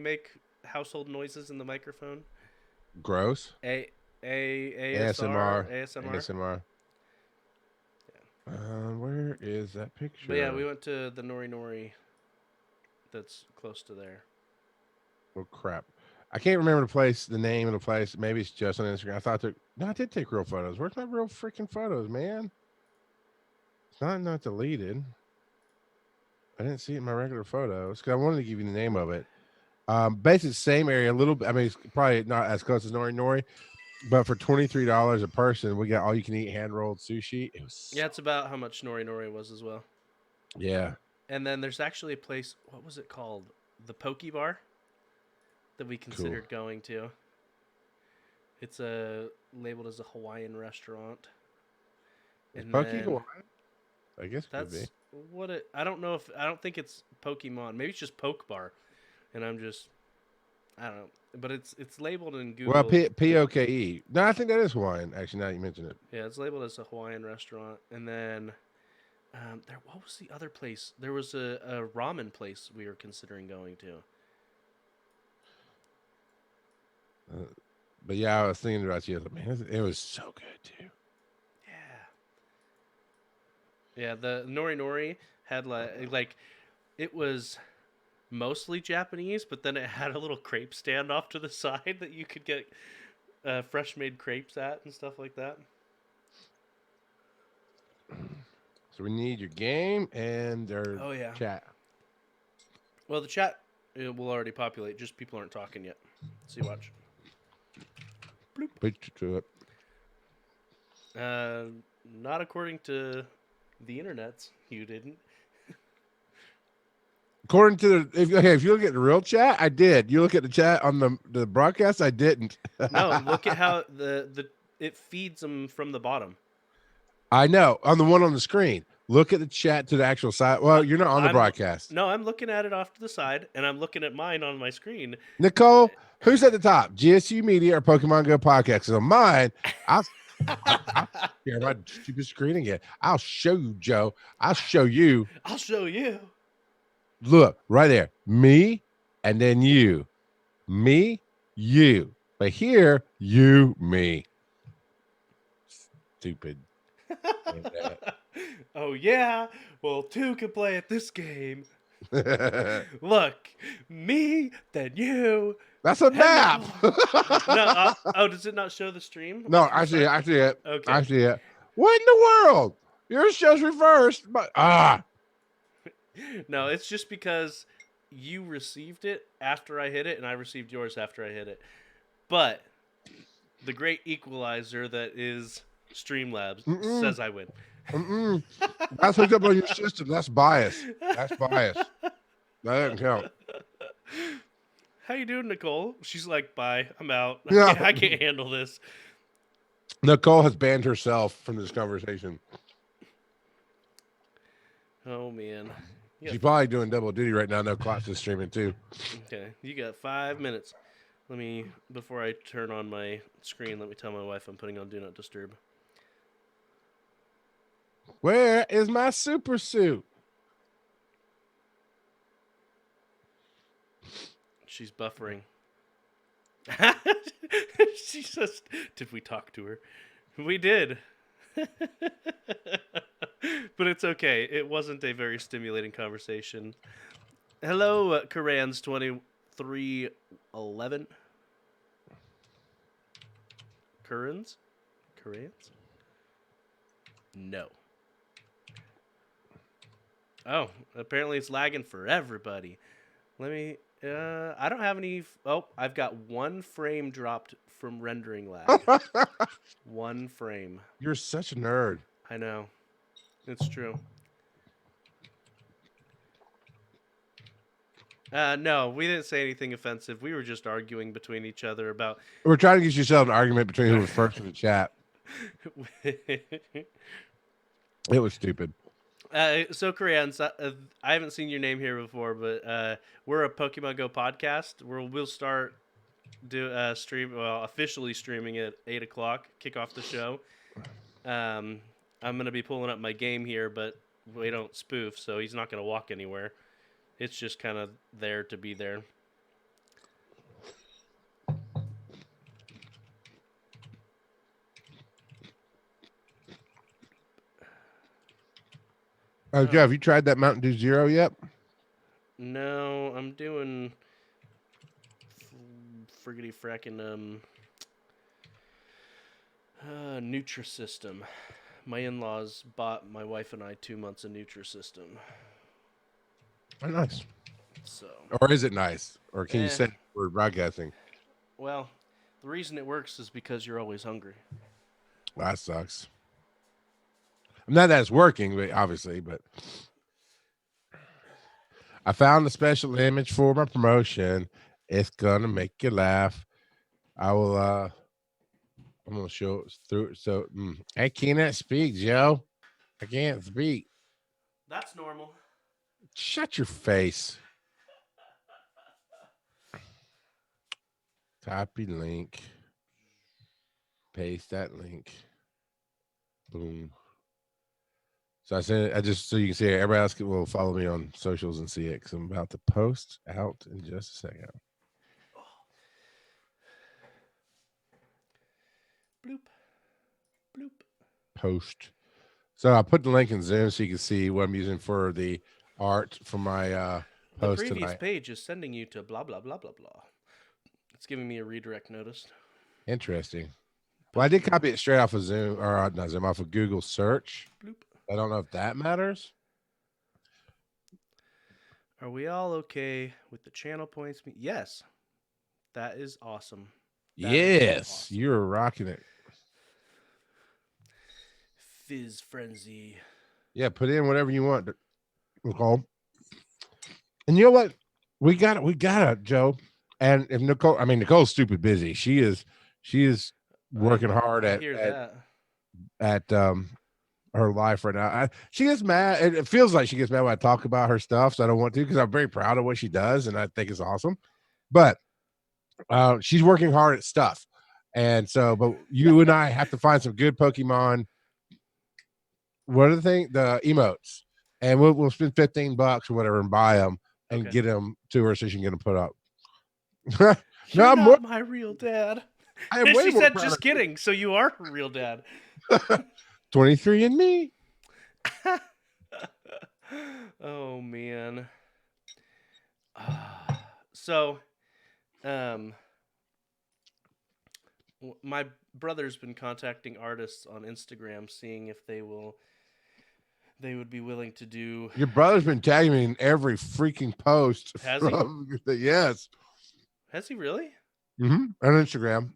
make household noises in the microphone? Gross. A ASMR. ASMR. ASMR. Where is that But yeah, picture? we went to the Nori Nori that's close to there. Oh crap! I can't remember the name of the place. Maybe it's just on Instagram. I thought I took. No, I did take real photos. Where's my real freaking photos, man? It's not deleted. I didn't see it in my regular photos because I wanted to give you the name of it. Basically, same area, a little bit. I mean, it's probably not as close as Nori Nori, but for $23 a person, we got all you can eat hand rolled sushi. It was Yeah, so, it's about how much Nori Nori was as well. yeah. And then there's actually a place. What was it called? The Poke Bar that we Cool. considered going to. It's labeled as a Hawaiian restaurant. Is And Pokey then Hawaii? I guess it could be. that's what it. I don't think it's Pokemon. Maybe it's just Poke Bar, and I don't know. But it's labeled in Well, Google. Poke. No, I think that is Hawaiian. Actually, now you mention it. Yeah, it's labeled as a Hawaiian restaurant. And then there. What was the other place? There was a ramen place we were considering going to. Uh, but yeah, I was thinking about you. Man, it was so good too. Yeah. Yeah, the Nori Nori had like it was mostly Japanese, but then it had a little crepe stand off to the side that you could get fresh made crepes at and stuff like that. So we need your game and our Oh yeah. chat. Well, the chat will already populate. Just people aren't talking yet. See, watch. Put you to it. Uh, Not according to the internets. You didn't. According to if you look at the real chat, I did. You look at the chat on the broadcast, I didn't. No, look at how the it feeds them from the bottom. I know on the one on the screen. Look at the chat to the actual side. Well, you're not on the I'm broadcast. no, I'm looking at it off to the side, and I'm looking at mine on my screen. Nicole, who's at the top? GSU Media or Pokemon Go Podcast? So mine, I'll share my stupid screen again. I'll show you, Joe. I'll show you. I'll show you. Look right there. Me and then you. Me, you. But here, you, me. Stupid. Oh yeah, well two can play at this game. Look, me, then you. That's a map. No, oh, does it not show the stream? No, I see it. I see it. Okay. I see it. What in the world? Yours shows reversed, but No, it's just because you received it after I hit it, and I received yours after I hit it. But the great equalizer that is Streamlabs says I win. That's hooked up on your system. That's bias. That's bias. That doesn't count. How you doing, Nicole? She's like, bye. I'm out. Yeah. I can't handle this. Nicole has banned herself from this conversation. Oh man. She's probably doing double duty right now. No, Klotz is streaming too. Okay, you got 5 minutes. Before I turn on my screen, let me tell my wife I'm putting on Do Not Disturb. Where is my super suit? She's buffering. She says, did we talk to her? We did. But it's okay. It wasn't a very stimulating conversation. Hello, Karans2311. Currans? No. Oh, apparently it's lagging for everybody. Let me. I don't have any. Oh, I've got one frame dropped from rendering lag. One frame. You're such a nerd. I know. It's true. No, we didn't say anything offensive. We were just arguing between each other about. We're trying to get yourself an argument between who was first in the chat. It was stupid. So Koreans, I haven't seen your name here before, but we're a Pokemon Go podcast. We'll start officially streaming at 8:00. Kick off the show. I'm gonna be pulling up my game here, but we don't spoof, so he's not gonna walk anywhere. It's just kind of there to be there. Joe, have you tried that Mountain Dew Zero yet? No, I'm doing friggity frackin' Nutrisystem. My in-laws bought my wife and I 2 months of Nutrisystem. Oh, nice. So. Or is it nice? Or can you Eh. say we're broadcasting? Well, the reason it works is because you're always hungry. That sucks. Not that it's working, but obviously, but I found a special image for my promotion. It's gonna make you laugh. I will I'm gonna show it through it. So I cannot speak, Joe. I can't speak. That's normal. Shut your face. Copy link. Paste that link. Boom. So I sent it. I just so you can see it. Everybody else will follow me on socials and see it because I'm about to post out in just a second. Bloop. Bloop. Post. So I put the link in Zoom so you can see what I'm using for the art for my The post previous tonight. page is sending you to blah blah blah blah blah. It's giving me a redirect notice. Interesting. Well, I did copy it straight off of Zoom or not Zoom, off of Google search. Bloop. I don't know if that matters. Are we all okay with the channel points? Yes. That is awesome. That yes, is awesome. You're rocking it. Fizz frenzy. Yeah, put in whatever you want, Nicole. And you know what? We got it, Joe. And if Nicole's stupid busy. She is working hard at her life right now. She gets mad. It feels like she gets mad when I talk about her stuff, so I don't want to because I'm very proud of what she does and I think it's awesome. But she's working hard at stuff. And so, but you and I have to find some good Pokemon. What are the emotes? And we'll spend $15 or whatever and buy them and get them to her so she can get them put up. You're not my real dad. I am way she more said, proud just of kidding. So you are her real dad. 23andMe. Oh man. So, my brother's been contacting artists on Instagram, seeing if they would be willing to do. Your brother's been tagging me in every freaking post. Has he? Yes. Has he really? Mm-hmm. On Instagram.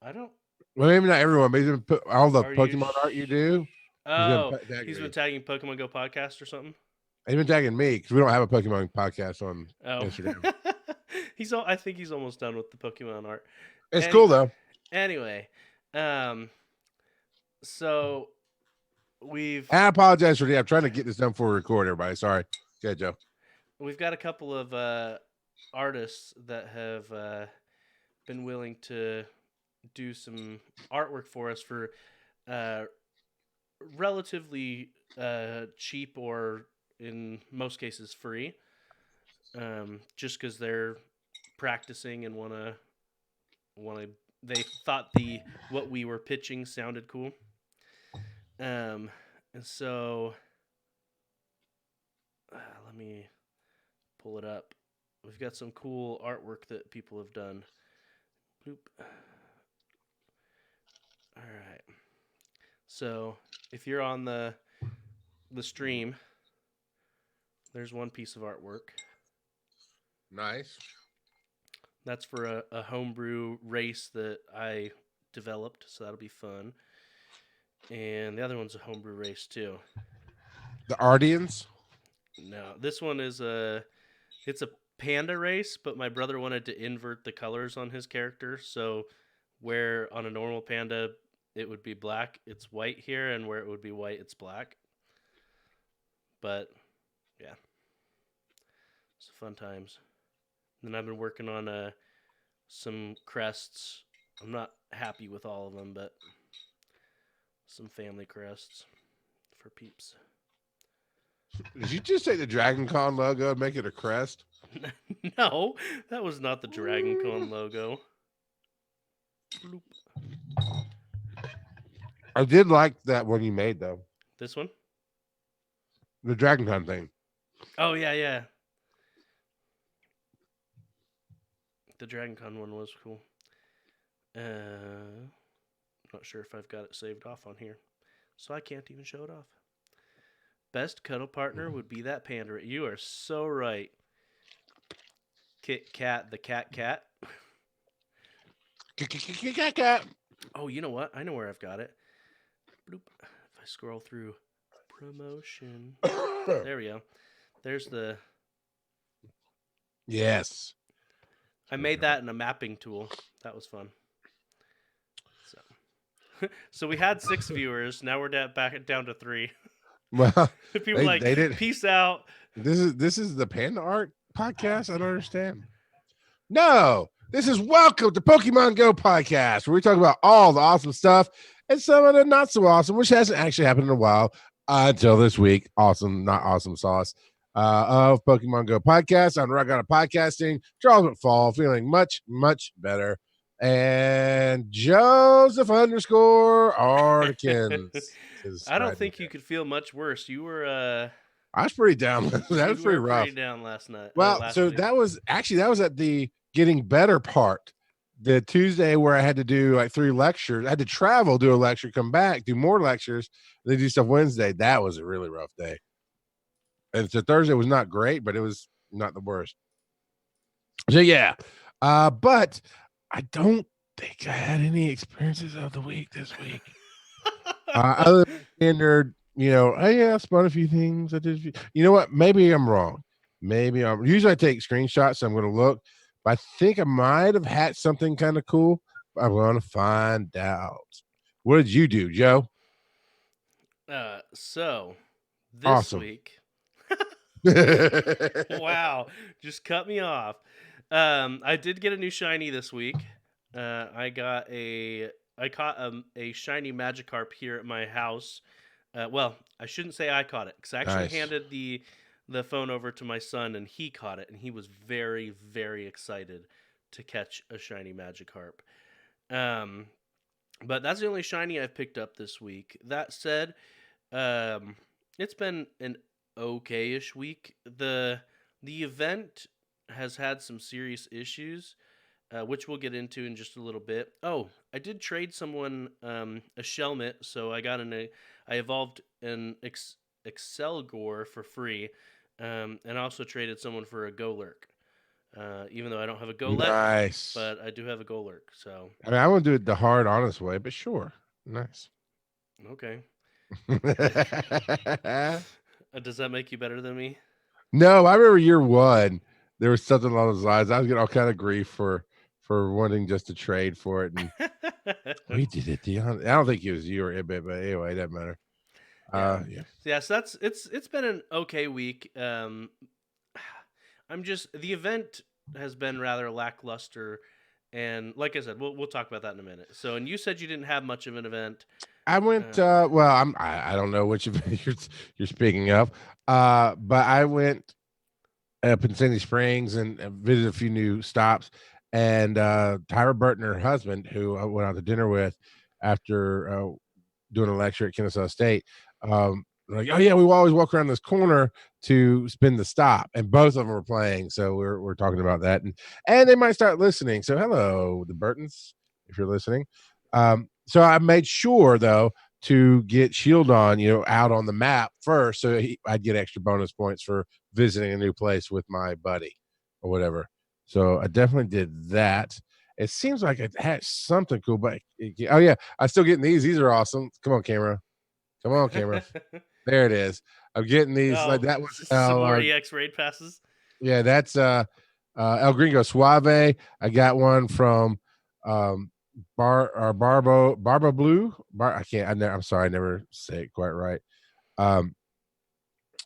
I don't. Well, maybe not everyone, but he's been put all the Pokemon art you do. Oh, he's been tagging Pokémon GO Podcast or something. He's been tagging me because we don't have a Pokemon podcast on Instagram. I think he's almost done with the Pokemon art. It's cool though. Anyway, so we've. I apologize for I'm trying to get this done before we record, everybody. Sorry. Okay, Joe. We've got a couple of artists that have been willing to do some artwork for us for relatively cheap or in most cases free, just because they're practicing and want to they thought what we were pitching sounded cool, and so let me pull it up. We've got some cool artwork that people have done. Bloop. All right. So if you're on the stream, there's one piece of artwork. Nice. That's for a homebrew race that I developed, so that'll be fun. And the other one's a homebrew race too. The Ardians? No, this one is it's a panda race, but my brother wanted to invert the colors on his character, so where on a normal panda it would be black, it's white here, and where it would be white, it's black. But yeah, it's fun times. And then I've been working on some crests. I'm not happy with all of them, but some family crests for peeps. Did you just say the Dragon Con logo and make it a crest? No, that was not the Dragon Con logo. Bloop. I did like that one you made, though. This one? The Dragon Con thing. Oh yeah, yeah. The Dragon Con one was cool. Not sure if I've got it saved off on here, so I can't even show it off. Best cuddle partner would be that panda. You are so right. Kit Kat, the cat. Oh, you know what? I know where I've got it. Bloop. If I scroll through promotion, there we go. There's the. Yes. I made that in a mapping tool. That was fun. So we had 6 viewers. Now we're back down to 3. Well, People they did. Peace out. This is the Panda Art podcast. I don't understand. No, this is Welcome to Pokemon GO Podcast, where we talk about all the awesome stuff and some of the not so awesome, which hasn't actually happened in a while until this week. Awesome, not awesome sauce of Pokemon GO Podcast. I'm Rock Out of Podcasting, Charles McFall, feeling much, much better. And Joseph _ Artikins. I don't think you could feel much worse. You were I was pretty down. That was pretty rough. Pretty down last night. Well, so week. that was at the getting better part. The Tuesday where I had to do like 3 lectures. I had to travel, do a lecture, come back, do more lectures, then do stuff Wednesday. That was a really rough day. And so Thursday was not great, but it was not the worst. So yeah. But I don't think I had any experiences of the week this week. Other than standard, oh yeah, I spun a few things. I did. You know what? Maybe I'm wrong. Usually I take screenshots, so I'm going to look. But I think I might have had something kind of cool. I'm going to find out. What did you do, Joe? So this awesome. week. Wow, just cut me off. I did get a new shiny this week. I caught a shiny Magikarp here at my house. Well, I shouldn't say I caught it, because I actually handed the phone over to my son, and he caught it, and he was very, very excited to catch a shiny Magikarp. But that's the only shiny I've picked up this week. That said, it's been an okay-ish week. The event has had some serious issues, which we'll get into in just a little bit. Oh, I did trade someone a Shelmet, so I evolved an Excelgor for free, and I also traded someone for a Golurk. Even though I don't have a Golett, nice, but I do have a Golurk. So I mean, I won't do it the hard, honest way, but sure, nice. Okay. Does that make you better than me? No, I remember year 1. There was something along those lines. I was getting all kind of grief for wanting just to trade for it, and we did it. I don't think it was you or Ibit, but anyway, it doesn't matter. Yeah. So it's been an okay week. The event has been rather lackluster, and like I said, we'll talk about that in a minute. So, and you said you didn't have much of an event. I went. I don't know which event you're speaking of, but I went up in Sandy Springs and visited a few new stops. And Tyra Burton, her husband, who I went out to dinner with after doing a lecture at Kennesaw State, like, oh yeah, we always walk around this corner to spin the stop, and both of them were playing. So we're talking about that, and they might start listening. So hello, the Burtons, if you're listening. So I made sure though to get Shieldon, out on the map first, so I'd get extra bonus points for visiting a new place with my buddy or whatever. So I definitely did that. It seems like it had something cool, but oh yeah, I'm still getting these. These are awesome. Come on, camera. There it is. I'm getting these. Like that was some more EX raid passes. Yeah, that's El Gringo Suave. I got one from Barba Blue. I'm sorry, I never say it quite right. And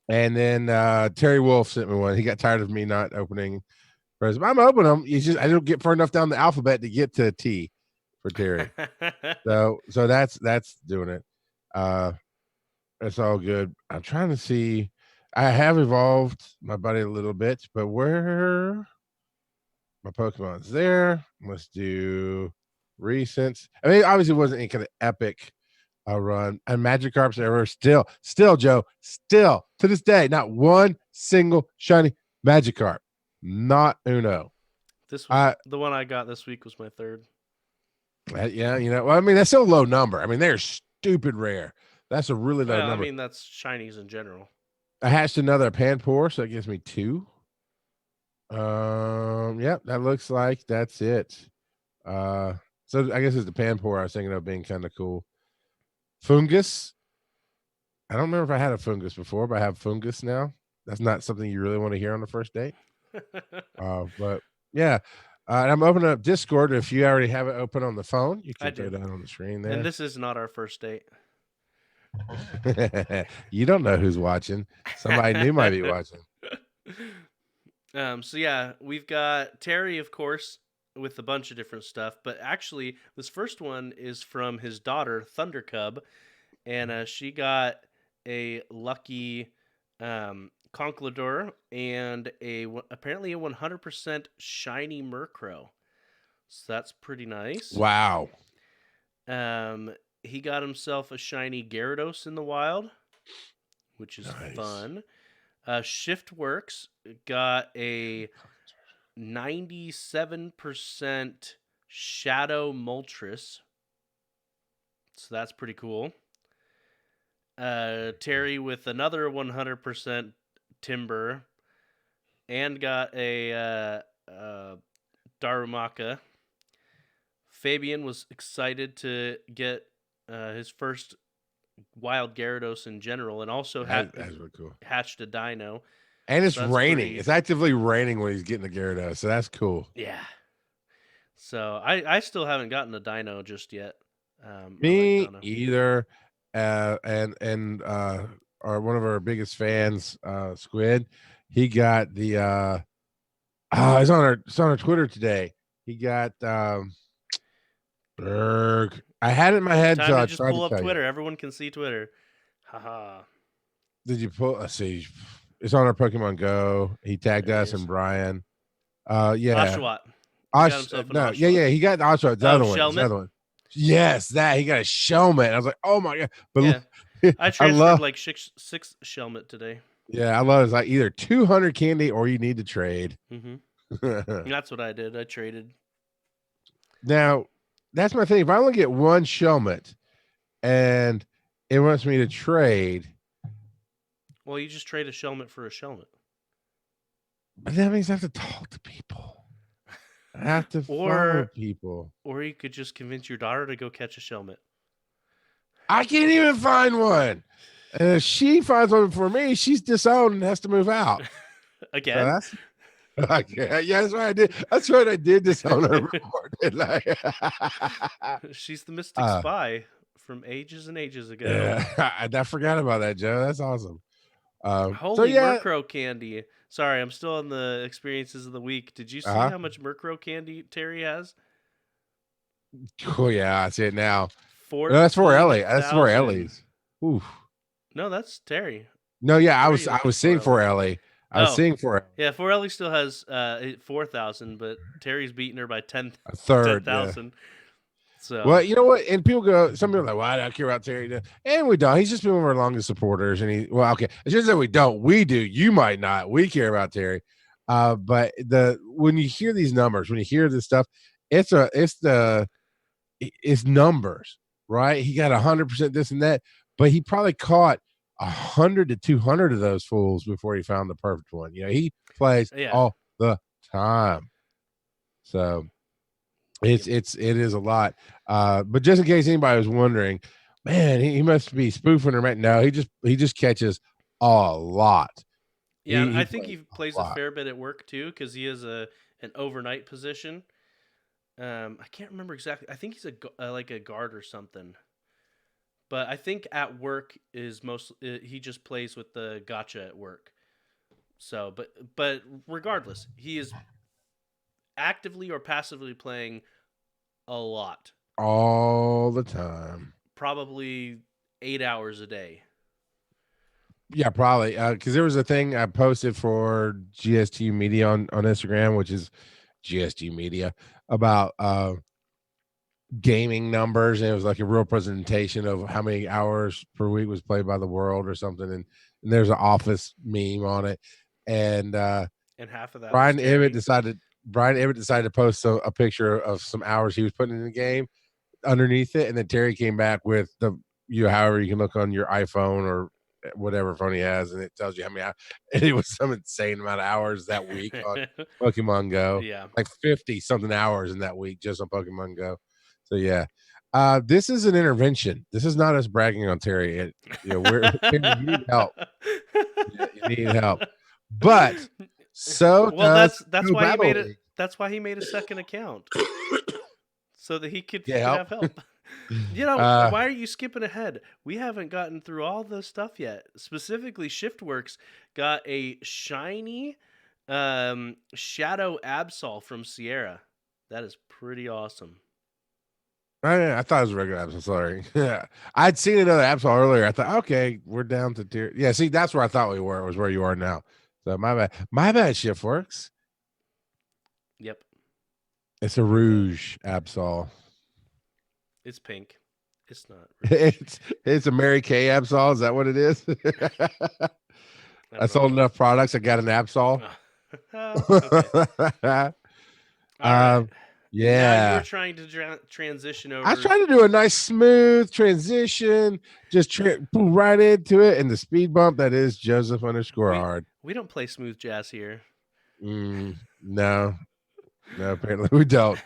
then Terry Wolf sent me one. He got tired of me not opening presents. I'm opening them. I don't get far enough down the alphabet to get to T for Terry. so that's doing it. It's all good. I'm trying to see. I have evolved my buddy a little bit, but where my Pokemon's there. Let's do recent. I mean, obviously, it wasn't any kind of epic run. And Magikarp's ever still, Joe, still to this day, not one single shiny Magikarp. Not uno. This was the one I got this week was my third. Yeah, well, I mean, that's still a low number. I mean, they're stupid rare. That's a really low number. I mean, that's shinies in general. I hatched another Panpour, so that gives me 2. Yep, that looks like that's it. So I guess it's the Panpour I was thinking of being kind of cool. Fungus. I don't remember if I had a Fungus before, but I have Fungus now. That's not something you really want to hear on the first date. But yeah. And I'm opening up Discord. If you already have it open on the phone, you can throw that on the screen there. And this is not our first date. You don't know who's watching. Somebody new might be watching. So yeah, we've got Terry, of course, with a bunch of different stuff. But actually, this first one is from his daughter, Thunder Cub, and she got a lucky Conkeldurr and apparently a 100% shiny Murkrow. So that's pretty nice. Wow. He got himself a shiny Gyarados in the wild, which is fun. Shiftworks got a 97% Shadow Moltres. So that's pretty cool. Terry with another 100% Timber and got a Darumaka. Fabian was excited to get his first wild Gyarados in general, and also that's really cool. Hatched a Dino. And it's raining. It's actively raining when he's getting the Gyarados, so that's cool. Yeah. So I still haven't gotten a Dino just yet. Me either. And one of our biggest fans, Squid, he got the it's on our Twitter today. He got Berg. I had it in my head, so I just pull up Twitter. Everyone can see Twitter. Haha. Did you pull? Let's see. It's on our Pokemon Go. He tagged us and Brian. Yeah. Oshawott. Yeah. He got the Oshawott. The other one. Yes, that he got a Shelmet. I was like, oh my god! But yeah, I transferred like six Shelmet today. Yeah, I love it. It's like either 200 candy or you need to trade. Mm-hmm. That's what I did. I traded. Now, that's my thing. If I only get one Shelmet and it wants me to trade, well, you just trade a Shelmet for a Shelmet. But that means I have to talk to people. I have to follow people. Or you could just convince your daughter to go catch a Shelmet. I can't even find one. And if she finds one for me, she's disowned and has to move out. Again? So yeah, that's right. I did. That's right. I did disown her before, didn't I? She's the mystic spy from ages and ages ago. Yeah, I forgot about that, Joe. That's awesome. Holy Murkrow candy. Sorry, I'm still on the experiences of the week. Did you see how much Murkrow candy Terry has? Oh, yeah, I see it now. No, that's for Ellie. That's for Ellie's. Oof. No, that's Terry. No, yeah, I was seeing for Ellie. I was seeing for Ellie. Yeah, for Ellie still has 4,000, but Terry's beating her by 10,000. Yeah. So, well, you know what? And some people are like, "Why do I care about Terry?" And we don't. He's just been one of our longest supporters. And okay, it's just that we don't. We do. You might not. We care about Terry. But when you hear these numbers, when you hear this stuff, it's numbers, right? He got 100% this and that, but he probably caught 100 to 200 of those fools before he found the perfect one. He plays all the time. So it is a lot. But just in case anybody was wondering, man, he must be spoofing her. No, he just catches a lot. Yeah, I think he plays a fair bit at work too, because he is an overnight position. I can't remember exactly. I think he's like a guard or something. But I think at work is he just plays with the gacha at work. So, but regardless, he is actively or passively playing a lot. All the time. Probably 8 hours a day. Yeah, probably. Because there was a thing I posted for GST Media on Instagram, which is GST Media, about gaming numbers, and it was like a real presentation of how many hours per week was played by the world or something. And there's an Office meme on it, and And half of that was Brian Ibbott Terry. decided Brian Ibbott decided to post a picture of some hours he was putting in the game underneath it, and then Terry came back with however you can look on your iPhone or whatever phone he has, and it tells you how many hours. And it was some insane amount of hours that week on Pokemon Go, Yeah. like 50 something hours in that week just on Pokemon Go. So yeah, this is an intervention. This is not us bragging on Terry. We're Terry, you need help. Yeah, you need help, but so Well, does that's Go why he Battle made it. League. That's why he made a second account so that he Yeah, could help. have help. You know, Uh, why are you skipping ahead? We haven't gotten through all the stuff yet. Specifically, Shiftworks got a shiny Shadow Absol from Sierra. That is pretty awesome. I thought it was a regular Absol. Sorry. Yeah. I'd seen another Absol earlier. I thought, okay, we're down to tier. Yeah, see, that's where I thought we were, was where you are now. So my bad. My bad, Shiftworks. Yep. It's a Rouge Absol. It's pink. It's not. It's a Mary Kay Absol. Is that what it is? I sold enough products. I got an Absol. Okay. All right. Yeah. Now you're trying to transition over. I was trying to do a nice smooth transition, just pull right into it, and the speed bump that is Joseph _hard. We don't play smooth jazz here. No, apparently we don't.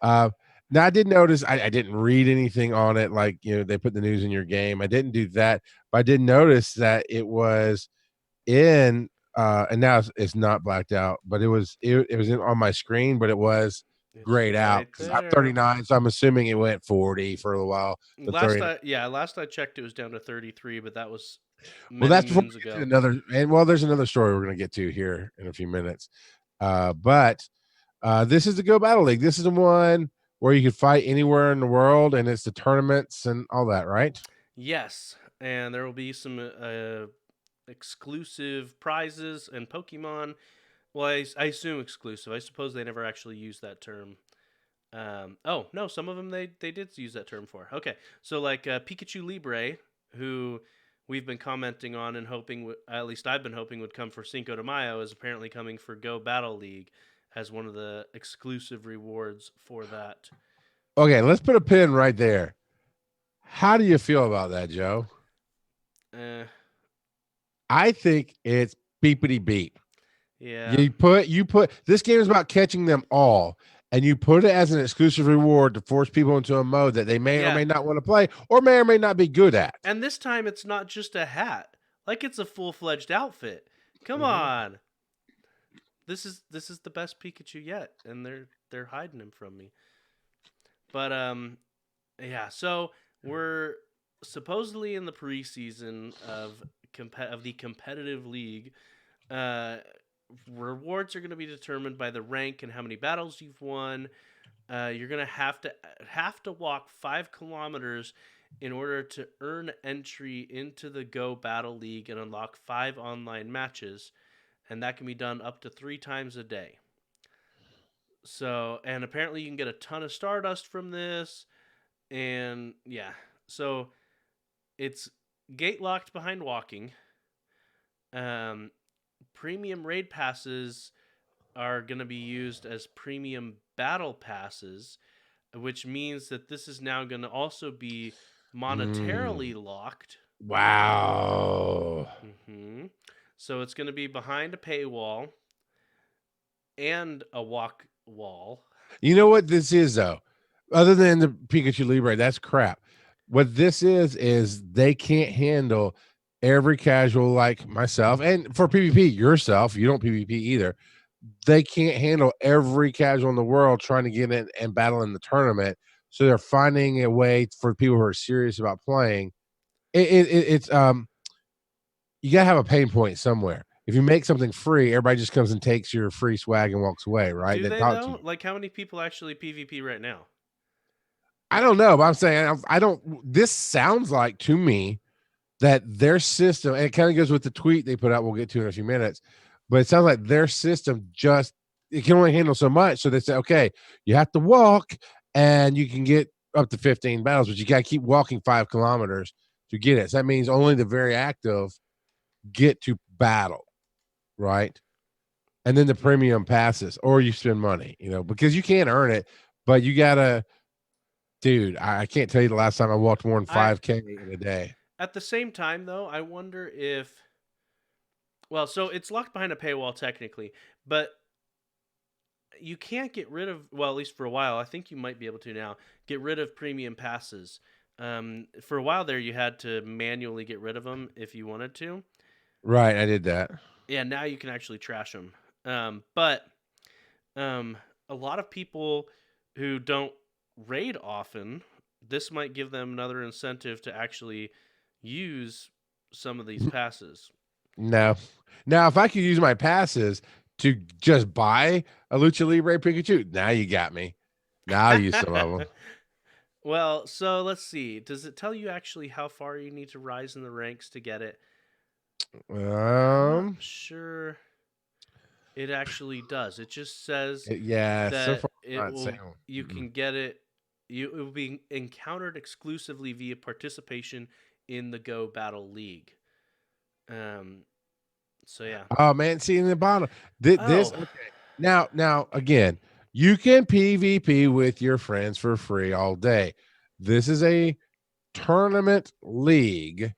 Now I did notice I didn't read anything on it, like they put the news in your game. I didn't do that, but I did notice that it was in and now it's not blacked out, but it was on my screen, but it was grayed out because I'm 39, so I'm assuming it went 40 for a while. Last I checked, it was down to 33, but that was that's moons ago. There's another story we're going to get to here in a few minutes. But this is the Go Battle League. This is the one where you can fight anywhere in the world, and it's the tournaments and all that, right? Yes, and there will be some exclusive prizes and Pokemon. Well, I assume exclusive. I suppose they never actually used that term. Oh no, some of them they did use that term for. Okay, so like Pikachu Libre, who we've been commenting on and hoping, at least I've been hoping would come for Cinco de Mayo, is apparently coming for Go Battle League as one of the exclusive rewards for that. Okay, let's put a pin right there. How do you feel about that, Joe? I think it's beepity beep. Yeah. You put this game is about catching them all, and you put it as an exclusive reward to force people into a mode that they may or may not want to play, or may or may not be good at. And this time it's not just a hat. Like it's a full-fledged outfit. Come on. This is the best Pikachu yet, and they're hiding him from me. But yeah, so we're supposedly in the preseason of the competitive league. Rewards are going to be determined by the rank and how many battles you've won. You're going to have to walk 5 kilometers in order to earn entry into the Go Battle League and unlock 5 online matches, and that can be done up to 3 times a day. So, and apparently you can get a ton of Stardust from this, and yeah, so it's gate locked behind walking. Premium raid passes are going to be used as premium battle passes, which means that this is now going to also be monetarily locked. Wow. So it's going to be behind a paywall and a walk wall. You know what this is, though? Other than the Pikachu Libre, that's crap. What this is they can't handle every casual like myself, and for PvP yourself, you don't PvP either. They can't handle every casual in the world trying to get in and battle in the tournament. So they're finding a way for people who are serious about playing. It's you gotta have a pain point somewhere. If you make something free, everybody just comes and takes your free swag and walks away, right? Do they though? Like, how many people actually PvP right now? I don't know, but I'm saying I don't. This sounds like to me that their system, and it kind of goes with the tweet they put out. We'll get to in a few minutes, but it sounds like their system it can only handle so much. So they say, okay, you have to walk, and you can get up to 15 battles, but you got to keep walking 5 kilometers to get it. So that means only the very active get to battle, right? And then the premium passes, or you spend money, because you can't earn it, but you gotta, dude. I can't tell you the last time I walked more than 5K in a day. At the same time, though, I wonder if. Well, so it's locked behind a paywall technically, but you can't get rid of. Well, at least for a while, I think you might be able to now get rid of premium passes. For a while there, you had to manually get rid of them if you wanted to. Right, I did that. Yeah, now you can actually trash them. But a lot of people who don't raid often, this might give them another incentive to actually use some of these passes. No. Now, if I could use my passes to just buy a Lucha Libre Pikachu, now you got me. Now I'll use some of them. Well, so let's see. Does it tell you actually how far you need to rise in the ranks to get it? I'm not sure it actually does. It just says that so far it will, you can get it. It will be encountered exclusively via participation in the Go Battle League. So yeah. Oh man, see in the bottom. This okay. Now again, you can PvP with your friends for free all day. This is a tournament league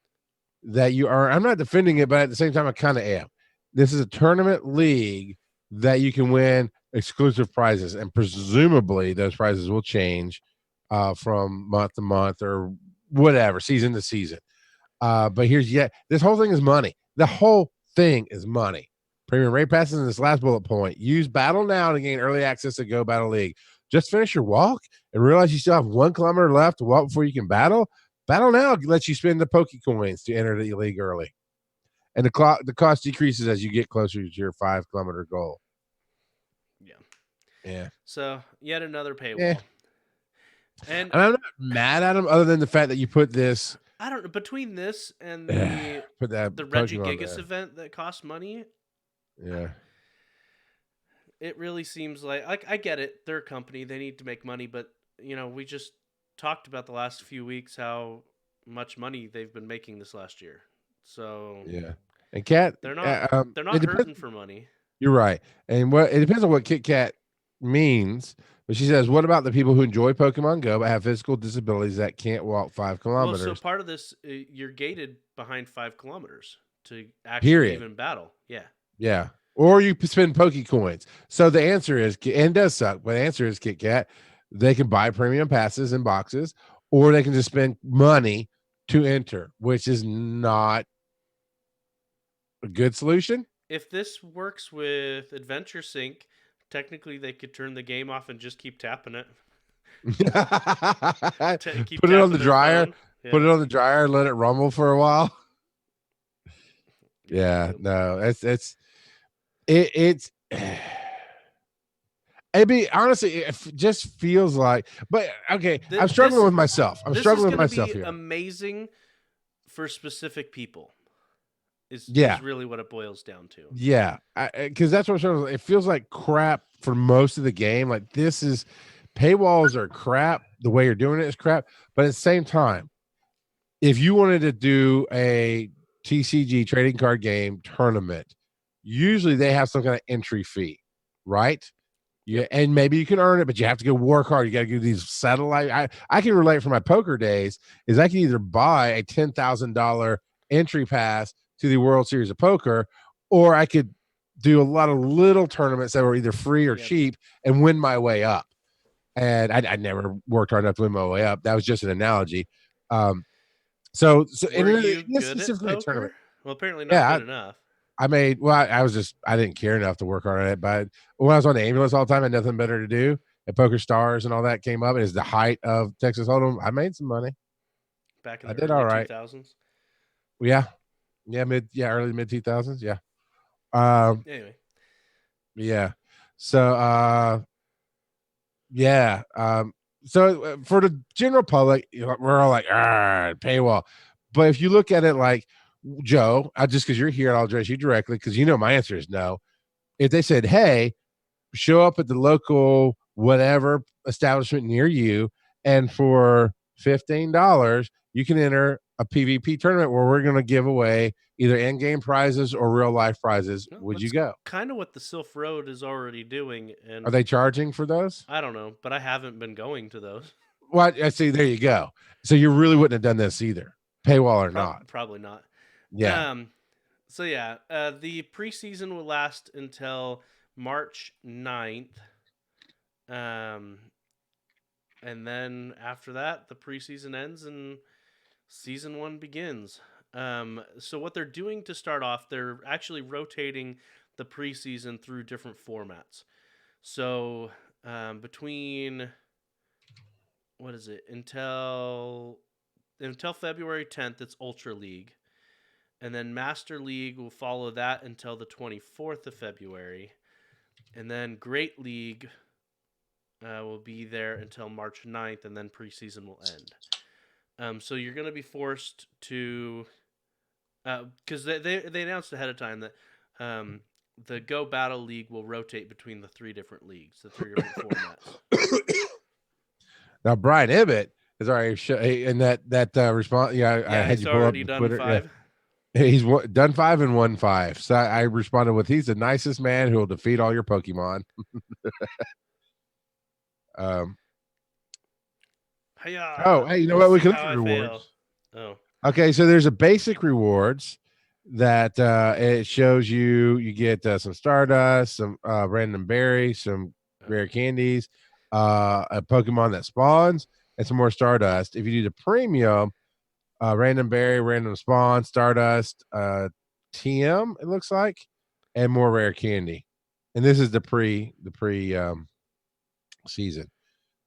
that you are. I'm not defending it, but at the same time, I kind of am. This is a tournament league that you can win exclusive prizes, and presumably those prizes will change from month to month or whatever, season to season. But this whole thing is money. The whole thing is money. Premium raid passes in this last bullet point. Use Battle Now to gain early access to Go Battle League. Just finish your walk and realize you still have 1 kilometer left to walk before you can battle. Battle Now lets you spend the Pokecoins to enter the league early. And the cost decreases as you get closer to your 5 kilometer goal. Yeah. So yet another paywall. Yeah. And I'm not mad at them other than the fact that you put this. I don't know. Between this and the Regigigas event that costs money. Yeah. It really seems like I get it. They're a company. They need to make money. But, we just talked about the last few weeks how much money they've been making this last year. So yeah. And Kat, they're not hurting for money. You're right. And it depends on what Kit Kat means. But she says, what about the people who enjoy Pokemon Go but have physical disabilities that can't walk 5 kilometers? Well, so part of this, you're gated behind 5 kilometers to actually even battle. Yeah. Yeah. Or you spend Pokecoins. So the answer is, and it does suck, but the answer is Kit Kat. They can buy premium passes and boxes, or they can just spend money to enter, which is not a good solution. If this works with Adventure Sync, technically they could turn the game off and just keep tapping it. Put it on the dryer. Yeah. Put it on the dryer and let it rumble for a while. Yeah, no, it's it'd be honestly, it just feels like, but okay, I'm struggling with myself. I'm struggling with myself here. Amazing for specific people. Is really what it boils down to. Yeah, because that's what I'm struggling. It feels like crap for most of the game. Like paywalls are crap. The way you're doing it is crap. But at the same time, if you wanted to do a TCG trading card game tournament, usually they have some kind of entry fee, right? Yeah, and maybe you can earn it, but you have to go work hard. You got to do these satellite. I can relate from my poker days. Is I can either buy a $10,000 entry pass to the World Series of Poker, or I could do a lot of little tournaments that were either free or cheap and win my way up. And I never worked hard enough to win my way up. That was just an analogy. So were you good at poker? Well, apparently not good enough. I didn't care enough to work hard on it. But when I was on the ambulance all the time, I had nothing better to do. And Poker Stars and all that came up. It is the height of Texas Hold'em. I made some money. Back in the early 2000s? Yeah. Early mid 2000s. Yeah. Anyway. Yeah. So, so for the general public, we're all like, paywall. But if you look at it like, Joe, just because you're here, I'll address you directly because my answer is no. If they said, hey, show up at the local whatever establishment near you And for $15, you can enter a PvP tournament where we're going to give away either in-game prizes or real life prizes. Well, Would you that's go? kind of what the Sylph Road is already doing, Are and they charging for those? I don't know, but I haven't been going to those. Well, I see. There you go. So you really wouldn't have done this either, paywall or not. Probably not. Yeah. So yeah, the preseason will last until March 9th. And then after that, the preseason ends and season 1 begins. So what they're doing to start off, they're actually rotating the preseason through different formats. So between what is it until February 10th, it's Ultra League, and then Master League will follow that until the 24th of February, and then Great League will be there until March 9th, and then preseason will end. So you're going to be forced to, because they announced ahead of time that the Go Battle League will rotate between the 3 different leagues, the 3 different formats. Now Brian Ibbett is already in that response. Yeah, I had he's you pull up already the done Twitter. 5. Yeah. He's done 5 and won 5. So I responded with, "He's the nicest man who will defeat all your Pokemon." Oh, hey, you know what? We can look at rewards. Oh, okay. So there's a basic rewards that it shows you get some Stardust, some random berries, some rare candies, a Pokemon that spawns, and some more Stardust. If you do the premium, random berry, random spawn, Stardust, TM, it looks like, and more rare candy. And this is the pre season.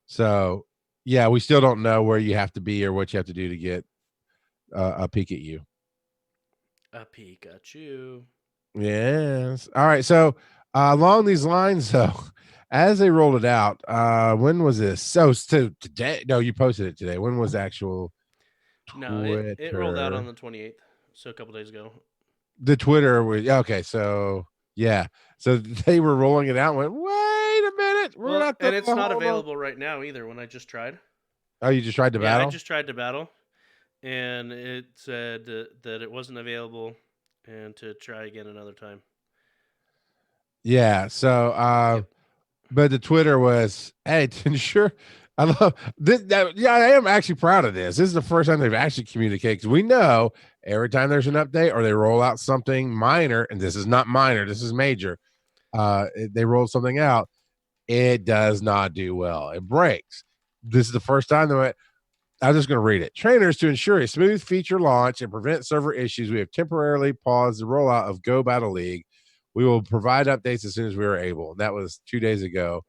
So yeah, we still don't know where you have to be or what you have to do to get a peek at you. a Pikachu. Yes. All right. So along these lines, though, as they rolled it out, when was this? So today? No, you posted it today. When was the actual No, Twitter? it rolled out on the 28th, so a couple days ago. The Twitter was okay. So yeah, so they were rolling it out. And went, wait a minute, we're not. And it's not available right now either. When I just tried. Oh, you just tried to battle? I just tried to battle, and it said that it wasn't available, and to try again another time. Yeah. So, but the Twitter was, hey, to ensure. I love this. Yeah, I am actually proud of this. This is the first time they've actually communicated, because we know every time there's an update or they roll out something minor, and this is not minor, this is major. They roll something out, it does not do well. It breaks. This is the first time that I'm just going to read it. Trainers, to ensure a smooth feature launch and prevent server issues, we have temporarily paused the rollout of Go Battle League. We will provide updates as soon as we are able. And that was 2 days ago.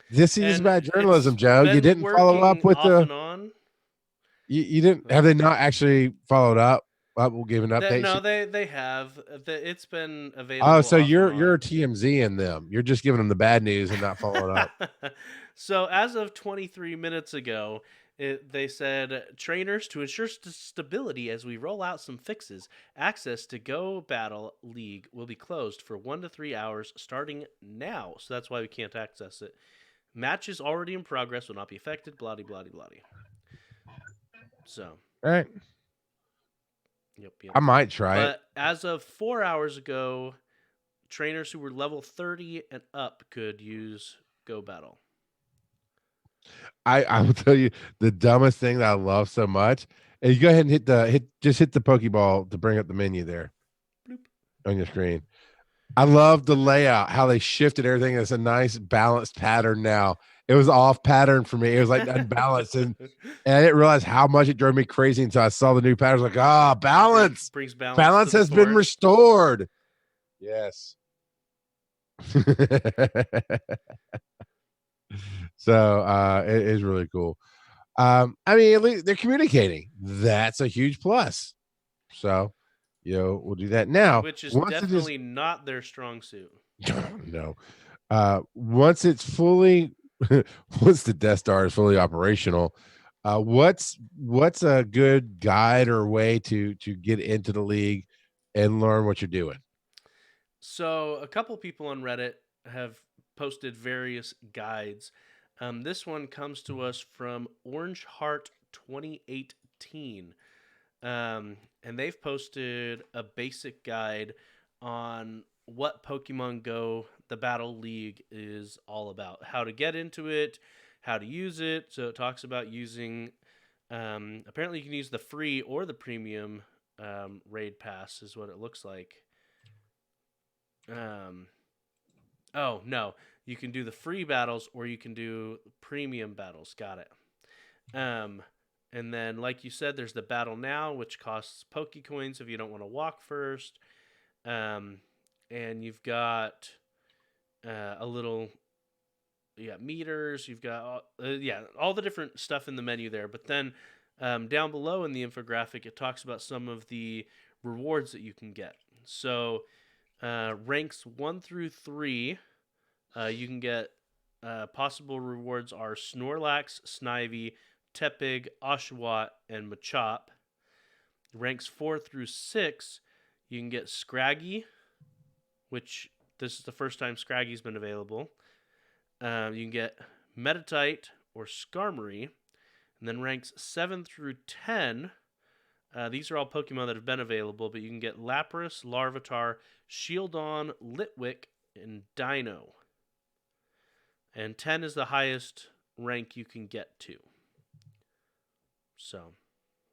This is bad journalism, Joe. You didn't follow up with off and on. You didn't. Have they not actually followed up? We'll give an update. No, they have. It's been available. Oh, so you're TMZ in them. You're just giving them the bad news and not following up. So as of 23 minutes ago, they said, trainers, to ensure stability as we roll out some fixes, access to Go Battle League will be closed for 1 to 3 hours starting now. So that's why we can't access it. Matches already in progress will not be affected. Bloody, bloody, bloody. So. All right. Yep. I might try it. But as of 4 hours ago, trainers who were level 30 and up could use Go Battle. I will tell you the dumbest thing that I love so much. And you go ahead and hit the Pokeball to bring up the menu there. Bloop. On your screen. I love the layout, how they shifted everything. It's a nice balanced pattern now. It was off pattern for me. It was like unbalanced. And I didn't realize how much it drove me crazy until I saw the new pattern. I was like, balance. Brings balance. Balance has been restored. Yes. So it is really cool. I mean, at least they're communicating. That's a huge plus. So, we'll do that now. Which is definitely not their strong suit. No. Once it's fully, once the Death Star is fully operational, what's a good guide or way to get into the league and learn what you're doing? So a couple people on Reddit have posted various guides. This one comes to us from Orange Heart 2018. And they've posted a basic guide on what Pokemon Go, the Battle League, is all about. How to get into it, how to use it. So it talks about using. Apparently, you can use the free or the premium raid pass, is what it looks like. Um, oh, no. You can do the free battles or you can do premium battles. Got it. And then, like you said, there's the Battle Now, which costs Pokecoins if you don't want to walk first. And you've got a little, meters. You've got, all the different stuff in the menu there. But then down below in the infographic, it talks about some of the rewards that you can get. So ranks 1 through 3, you can get possible rewards are Snorlax, Snivy, Tepig, Oshawott, and Machop. Ranks 4 through 6, you can get Scraggy, which this is the first time Scraggy's been available. You can get Metatite or Skarmory. And then ranks 7 through 10, these are all Pokemon that have been available, but you can get Lapras, Larvitar, Shieldon, Litwick, and Dino. And 10 is the highest rank you can get to. So.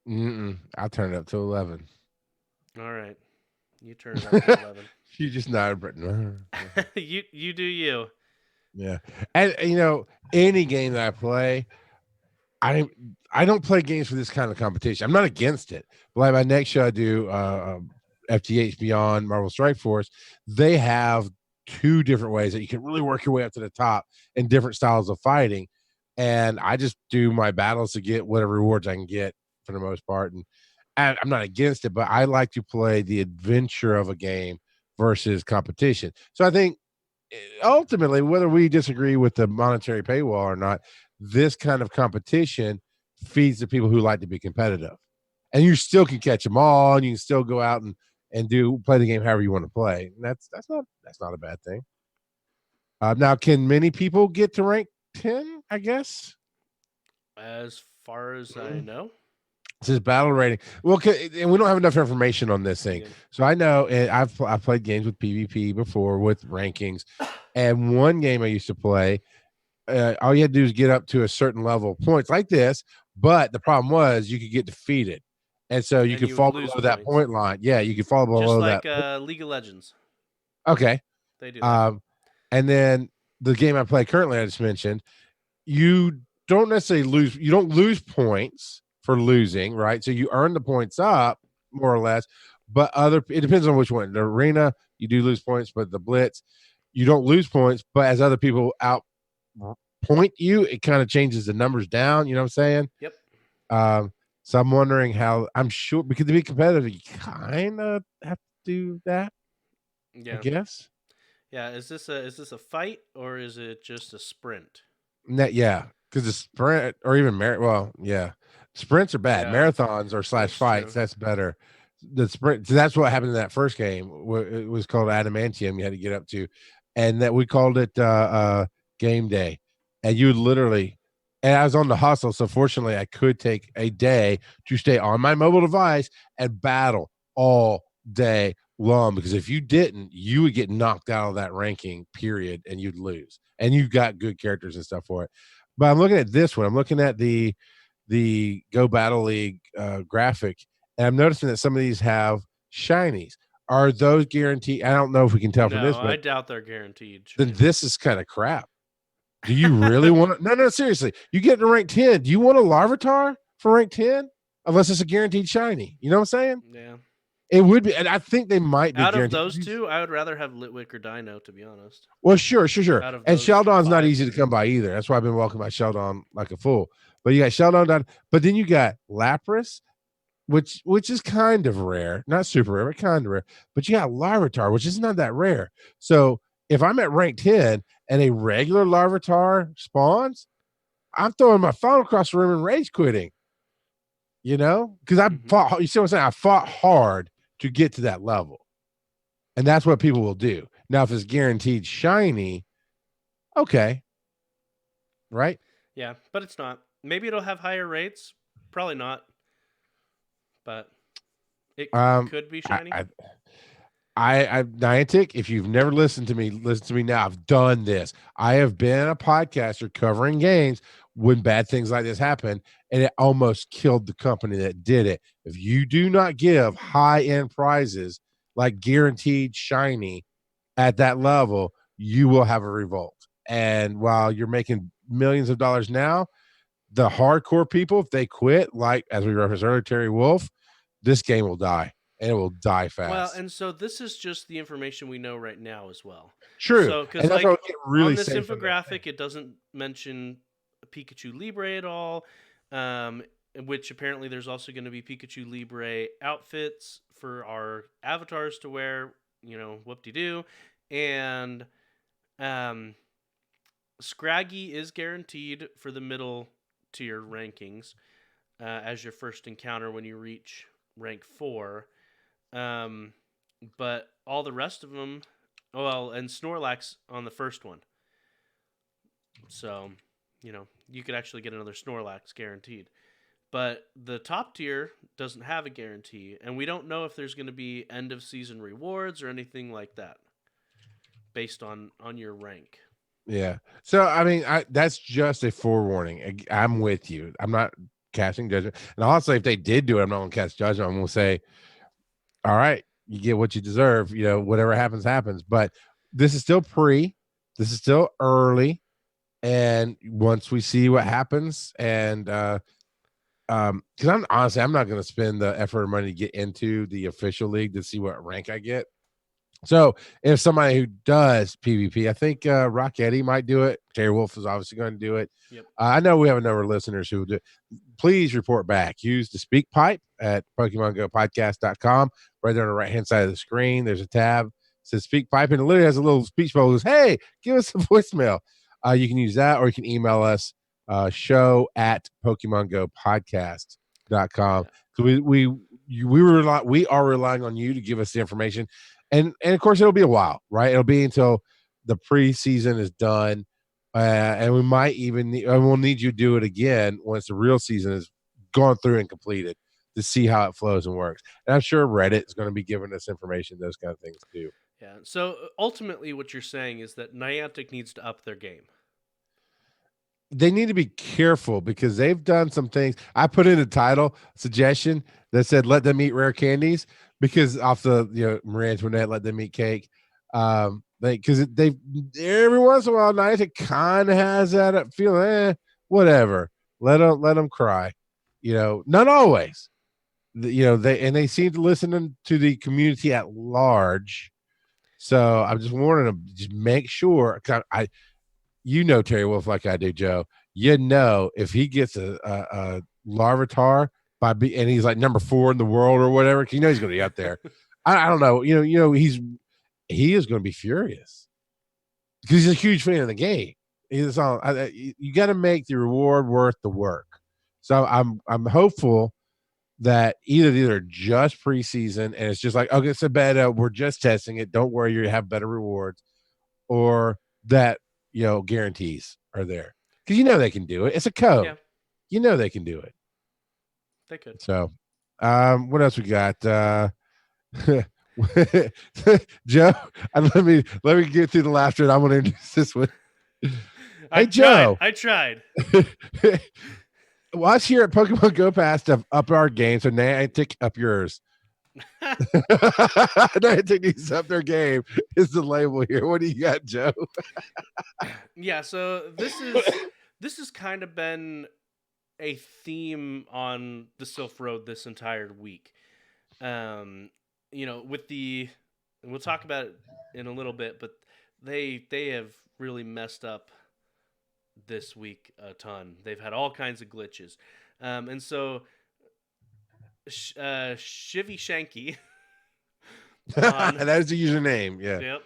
I'll turn it up to 11. All right. You turn it up to 11. You just nodded, but you do you. Yeah. And, any game that I play, I don't play games for this kind of competition. I'm not against it. But like my next show I do, FTH Beyond Marvel Strike Force, they have 2 different ways that you can really work your way up to the top in different styles of fighting. And I just do my battles to get whatever rewards I can get for the most part. And I'm not against it, but I like to play the adventure of a game versus competition. So I think ultimately, whether we disagree with the monetary paywall or not, this kind of competition feeds the people who like to be competitive. And you still can catch them all, and you can still go out and play the game however you want to play. And that's not a bad thing. Now, can many people get to rank 10? I guess. As far as I know. It says battle rating. Well, and we don't have enough information on this thing. So I know, and I've played games with PvP before with rankings, and one game I used to play, all you had to do is get up to a certain level of points like this, but the problem was you could get defeated, and so you could fall below that point line. Yeah, you could fall below that. Just like League of Legends. Okay. They do that. And then the game I play currently, I just mentioned, you don't necessarily lose. You don't lose points for losing, right? So you earn the points up more or less, but it depends on which one. The arena, you do lose points, but the blitz, you don't lose points, but as other people out point you, it kind of changes the numbers down. You know what I'm saying? Yep. So I'm wondering how. I'm sure because to be competitive, you kind of have to do that. Yeah. I guess. Yeah. Is this a fight or is it just a sprint? Yeah, because the sprint or even sprints are bad. Yeah. Marathons or /fights, true. That's better. The sprint, so that's what happened in that first game. It was called Adamantium. You had to get up to, and that we called it game day. And you literally, and I was on the hustle, so fortunately I could take a day to stay on my mobile device and battle all day long. Because if you didn't, you would get knocked out of that ranking period, and you'd lose. And you've got good characters and stuff for it. But I'm looking at this one. I'm looking at the Go Battle League graphic, and I'm noticing that some of these have shinies. Are those guaranteed? I don't know if we can tell from this. No, I doubt they're guaranteed. Then this is kind of crap. Do you really want to? No, seriously. You get to rank 10. Do you want a Larvitar for rank 10? Unless it's a guaranteed shiny. You know what I'm saying? Yeah. It would be, and I think they might be out of those 2. I would rather have Litwick or Dino, to be honest. Well, sure. And Sheldon's not easy to come by either. That's why I've been walking my Sheldon like a fool. But you got Sheldon, but then you got Lapras, which is kind of rare, not super rare, but kind of rare. But you got Larvitar, which is not that rare. So if I'm at rank 10 and a regular Larvitar spawns, I'm throwing my phone across the room and rage quitting. Because I fought. You see what I'm saying? I fought hard to get to that level, and that's what people will do. Now, if it's guaranteed shiny, okay, right? Yeah, but it's not. Maybe it'll have higher rates. Probably not, but it Um, could be I, shiny. I, Niantic, if you've never listened to me, listen to me now. I've done this. I have been a podcaster covering games when bad things like this happen, and it almost killed the company that did it. If you do not give high end prizes like guaranteed shiny at that level, you will have a revolt. And while you're making millions of dollars now, the hardcore people, if they quit, like as we referenced earlier, Terry Wolf, this game will die, and it will die Well, fast. and so this is just the information we know right now as well. True, So, because and that's what like we can on really this say from that thing. infographic, it doesn't mention Pikachu Libre at all, um, which apparently there's also going to be Pikachu Libre outfits for our avatars to wear. Whoop de doo, and um, Scraggy is guaranteed for the middle tier rankings as your first encounter when you reach rank 4. Um, but all the rest of them, well, and Snorlax on the first one. So, you could actually get another Snorlax guaranteed. But the top tier doesn't have a guarantee, and we don't know if there's going to be end of season rewards or anything like that based on your rank. Yeah. So I mean, that's just a forewarning. I'm with you. I'm not casting judgment. And also, if they did do it, I'm not going to cast judgment. I'm going to say, all right, you get what you deserve. Whatever happens, happens. But this is still pre. This is still early. And once we see what happens, and because I'm not going to spend the effort or money to get into the official league to see what rank I get. So if somebody who does PvP, I think Rock Eddie might do it. Terry Wolf is obviously going to do it. Yep. I know we have a number of listeners who will do it. Please report back. Use the speak pipe at Pokemon GO Podcast.com. Right there on the right hand side of the screen, there's a tab that says speak pipe, and it literally has a little speech bubble that goes, hey, give us a voicemail. You can use that, or you can email us show at Pokemon GO Podcast.com. Yeah. So we are relying on you to give us the information. And of course it'll be a while, right? It'll be until the preseason is done, and we might even we'll need you to do it again once the real season is gone through and completed to see how it flows and works. And I'm sure Reddit is going to be giving us information, those kind of things too. Yeah. So ultimately, what you're saying is that Niantic needs to up their game. They need to be careful because they've done some things. I put in a title suggestion that said "Let them eat rare candies" because off the Marie Antoinette, "Let them eat cake." Because they every once in a while, Niantic kind of has that feeling. Whatever, let them cry. Not always. They seem to listen to the community at large. So I'm just warning them. Just make sure. Terry Wolf like I do, Joe. If he gets a Larvitar and he's like number 4 in the world or whatever, he's going to be up there. I don't know. He is going to be furious because he's a huge fan of the game. You got to make the reward worth the work. So I'm hopeful that either these are just preseason and it's just like, okay, it's a beta, we're just testing it. Don't worry, you have better rewards, or that guarantees are there because they can do it. It's a code. Yeah, They can do it. they could. So, what else we got? Joe, let me get through the laughter, and I'm going to introduce this one. Hey, Joe. I tried. Watch here at Pokemon Go Pass to up our game, so Niantic up yours. Niantic needs to up their game is the label here. What do you got, Joe? Yeah, so this has kind of been a theme on the Sylph Road this entire week. With the, and we'll talk about it in a little bit, but they have really messed up this week a ton. They've had all kinds of glitches, and so Shivy Shanky that is the username. Yeah. Yep.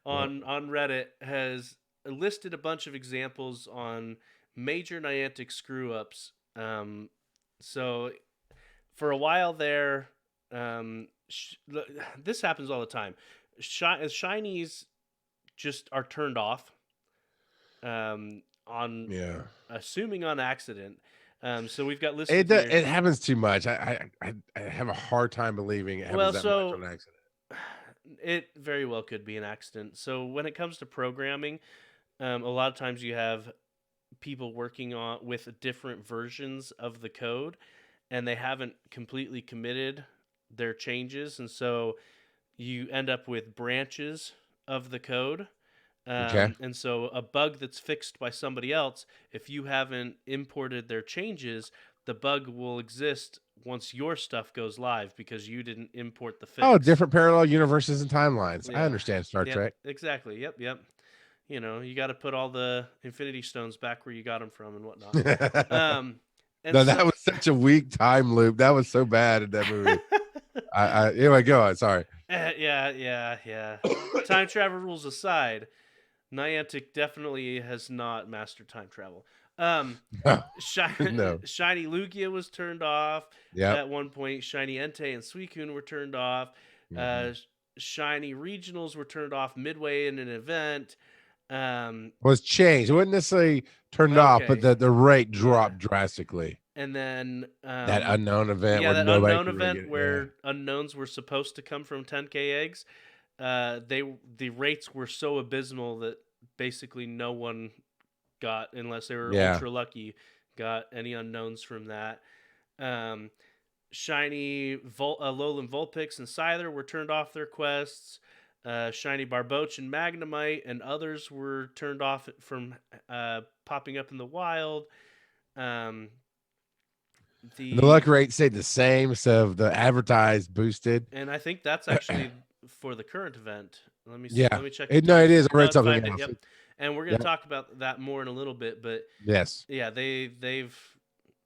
On Reddit has listed a bunch of examples on major Niantic screw ups. So for a while there, this happens all the time. Shinies just are turned off on Yeah. assuming on accident. So we've got listed here. It happens too much. I have a hard time believing it Well, happens that much so on accident. it very well could be an accident. So when it comes to programming, a lot of times you have people working on with different versions of the code, and they haven't completely committed their changes, and so you end up with branches of the code. Okay. And so a bug that's fixed by somebody else, if you haven't imported their changes, the bug will exist once your stuff goes live because you didn't import the Oh, fix. different parallel universes and timelines. I Yeah. understand Star Yep. Trek. Exactly. Yep. Yep. You know, you got to put all the Infinity Stones back where you got them from and whatnot. Um, and No, so, that was such a weak time loop. That was so bad in that movie. Anyway, go on. Sorry. yeah. Time travel rules aside, Niantic definitely has not mastered time travel. Um, No. No. Shiny Lugia was turned off Yep. at one point. Shiny Entei and Suicune were turned off. Mhm. Shiny regionals were turned off midway in an event. Was changed. It wasn't necessarily turned off, but Okay, the rate yeah, dropped drastically. and then That unknown event yeah, where that nobody unknown could really event get it. Yeah. where unknowns were supposed to come from 10K eggs. The rates were so abysmal that basically no one got, unless they were Yeah. ultra lucky, got any unknowns from that. Um, Shiny Alolan Vulpix and Scyther were turned off their quests. Shiny Barboach and Magnemite and others were turned off from popping up in the wild. Um, And the the luck rate stayed the same, so the advertised boosted. and I think that's actually for the current event. Yeah. Let me check the No, it times. is. I No, read it's something 5 days. else. Yep. And we're gonna Yep. talk about that more in a little bit, but Yes. yeah, they've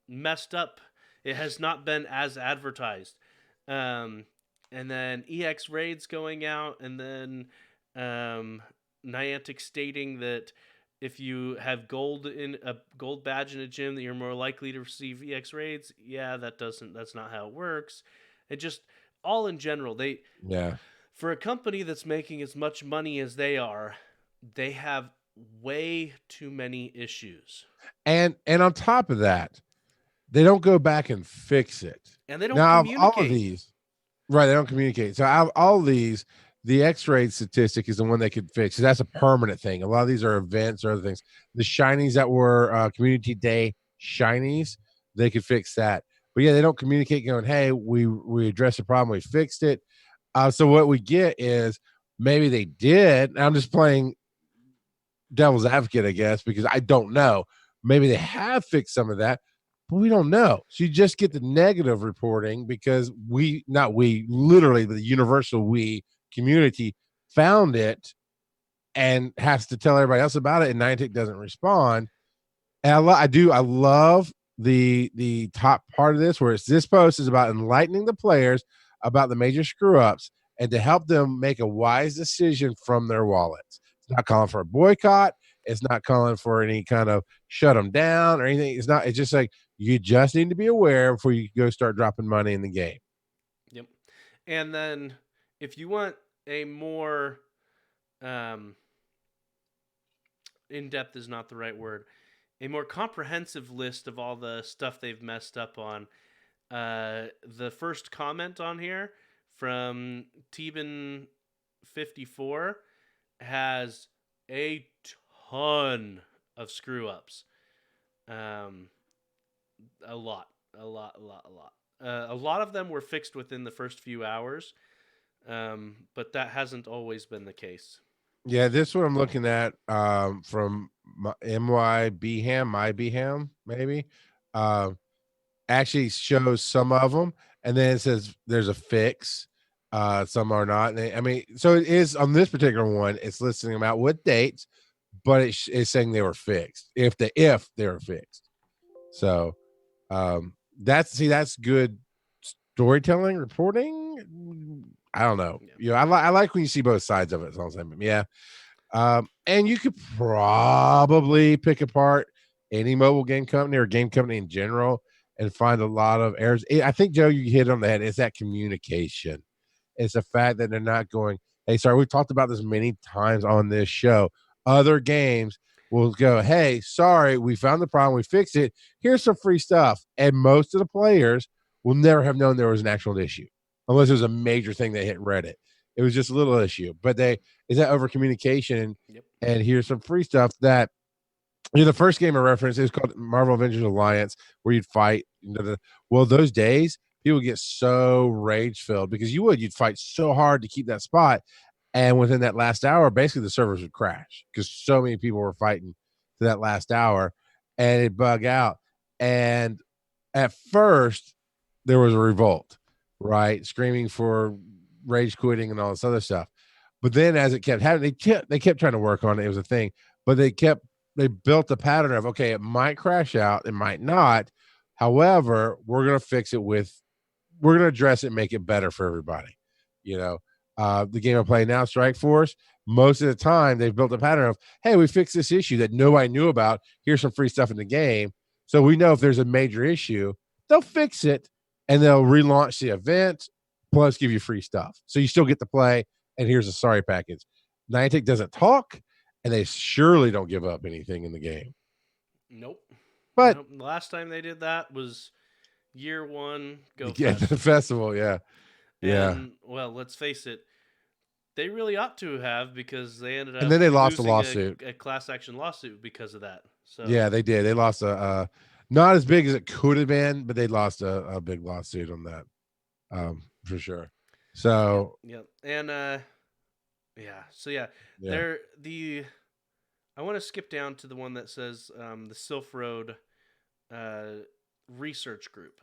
messed up. It has not been as advertised. Um, and then EX raids going out, and then um, Niantic stating that if you have gold in a gold badge in a gym, that you're more likely to receive EX raids. Yeah, that's not how it works. And just all in general, they Yeah. for a company that's making as much money as they are, they have way too many issues. And on top of that, they don't go back and fix it. And they don't Now, of all of communicate. these, right? They don't communicate. So, out of all of these, the X-ray statistic is the one they could fix. 'Cause that's a permanent thing. A lot of these are events or other things. The shinies that were community day shinies, they could fix that. But yeah, they don't communicate. Going, hey, we addressed the problem, we fixed it. So what we get is maybe they did. I'm just playing devil's advocate, I guess, because I don't know. Maybe they have fixed some of that, but we don't know. So you just get the negative reporting because not we, literally the universal we community found it and has to tell everybody else about it, and Niantic doesn't respond. And I love the top part of this where this post is about enlightening the players about the major screw ups and to help them make a wise decision from their wallets. It's not calling for a boycott. It's not calling for any kind of shut them down or anything. It's not. It's just like you just need to be aware before you go start dropping money in the game. Yep. And then if you want a more um, in depth is not the right word, a more comprehensive list of all the stuff they've messed up on. The first comment on here from Teben54 has a ton of screw ups. Um, a lot. A lot of them were fixed within the first few hours, but that hasn't always been the case. Yeah, this one I'm looking at from my Beham, maybe. Um, actually shows some of them, and then it says there's a fix. Some are not. I mean, so it is on this particular one. It's listing them out with dates, but it's saying they were fixed if they were fixed. So that's good storytelling reporting. I don't know. Yeah. I like when you see both sides of it. So I'm saying, yeah. And you could probably pick apart any mobile game company or game company in general and find a lot of errors. I think, Joe, you hit on the head. It's that communication. It's the fact that they're not going, hey, sorry, we've talked about this many times on this show. Other games will go, hey, sorry, we found the problem, we fixed it. Here's some free stuff. And most of the players will never have known there was an actual issue unless it was a major thing that hit Reddit. It was just a little issue, but is that over communication? Yep. And here's some free stuff that the first game I referenced is called Marvel Avengers Alliance, where you'd fight. Well, those days people get so rage filled because you'd fight so hard to keep that spot, and within that last hour, basically the servers would crash because so many people were fighting to that last hour, and it'd bug out. And at first, there was a revolt, right, screaming for rage quitting and all this other stuff. But then, as it kept happening, they kept trying to work on it. It was a thing, but they built a pattern of, okay, it might crash out, it might not. However, we're going to fix it we're going to address it, make it better for everybody. The game I play now, Strike Force, most of the time they've built a pattern of, hey, we fixed this issue that nobody knew about. Here's some free stuff in the game. So we know if there's a major issue, they'll fix it and they'll relaunch the event, plus give you free stuff. So you still get to play, and here's a sorry package. Niantic doesn't talk, and they surely don't give up anything in the game. Nope. But The last time they did that was year one Go yeah, Fest. the festival, yeah. And well, let's face it, they really ought to have, because they ended up and then they lost a losing lawsuit. a class action lawsuit because of that. So yeah, they did. They lost a not as big as it could have been, but they lost a big lawsuit on that, for sure. So yeah. And they're I want to skip down to the one that says the Sylph Road research group.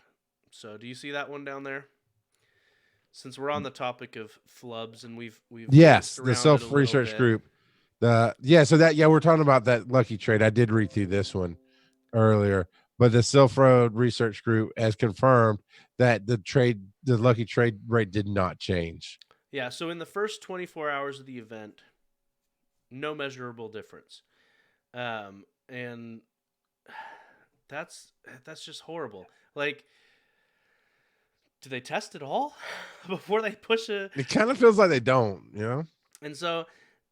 So do you see that one down there? Since we're on the topic of flubs, and we've yes, danced the around Sylph it a research little bit. group. We're talking about that lucky trade. I did read through this one earlier, but the Sylph Road research group has confirmed that the lucky trade rate did not change. Yeah, so in the first 24 hours of the event, no measurable difference. And that's just horrible. Like, do they test it all before they push a? It kind of feels like they don't, And so,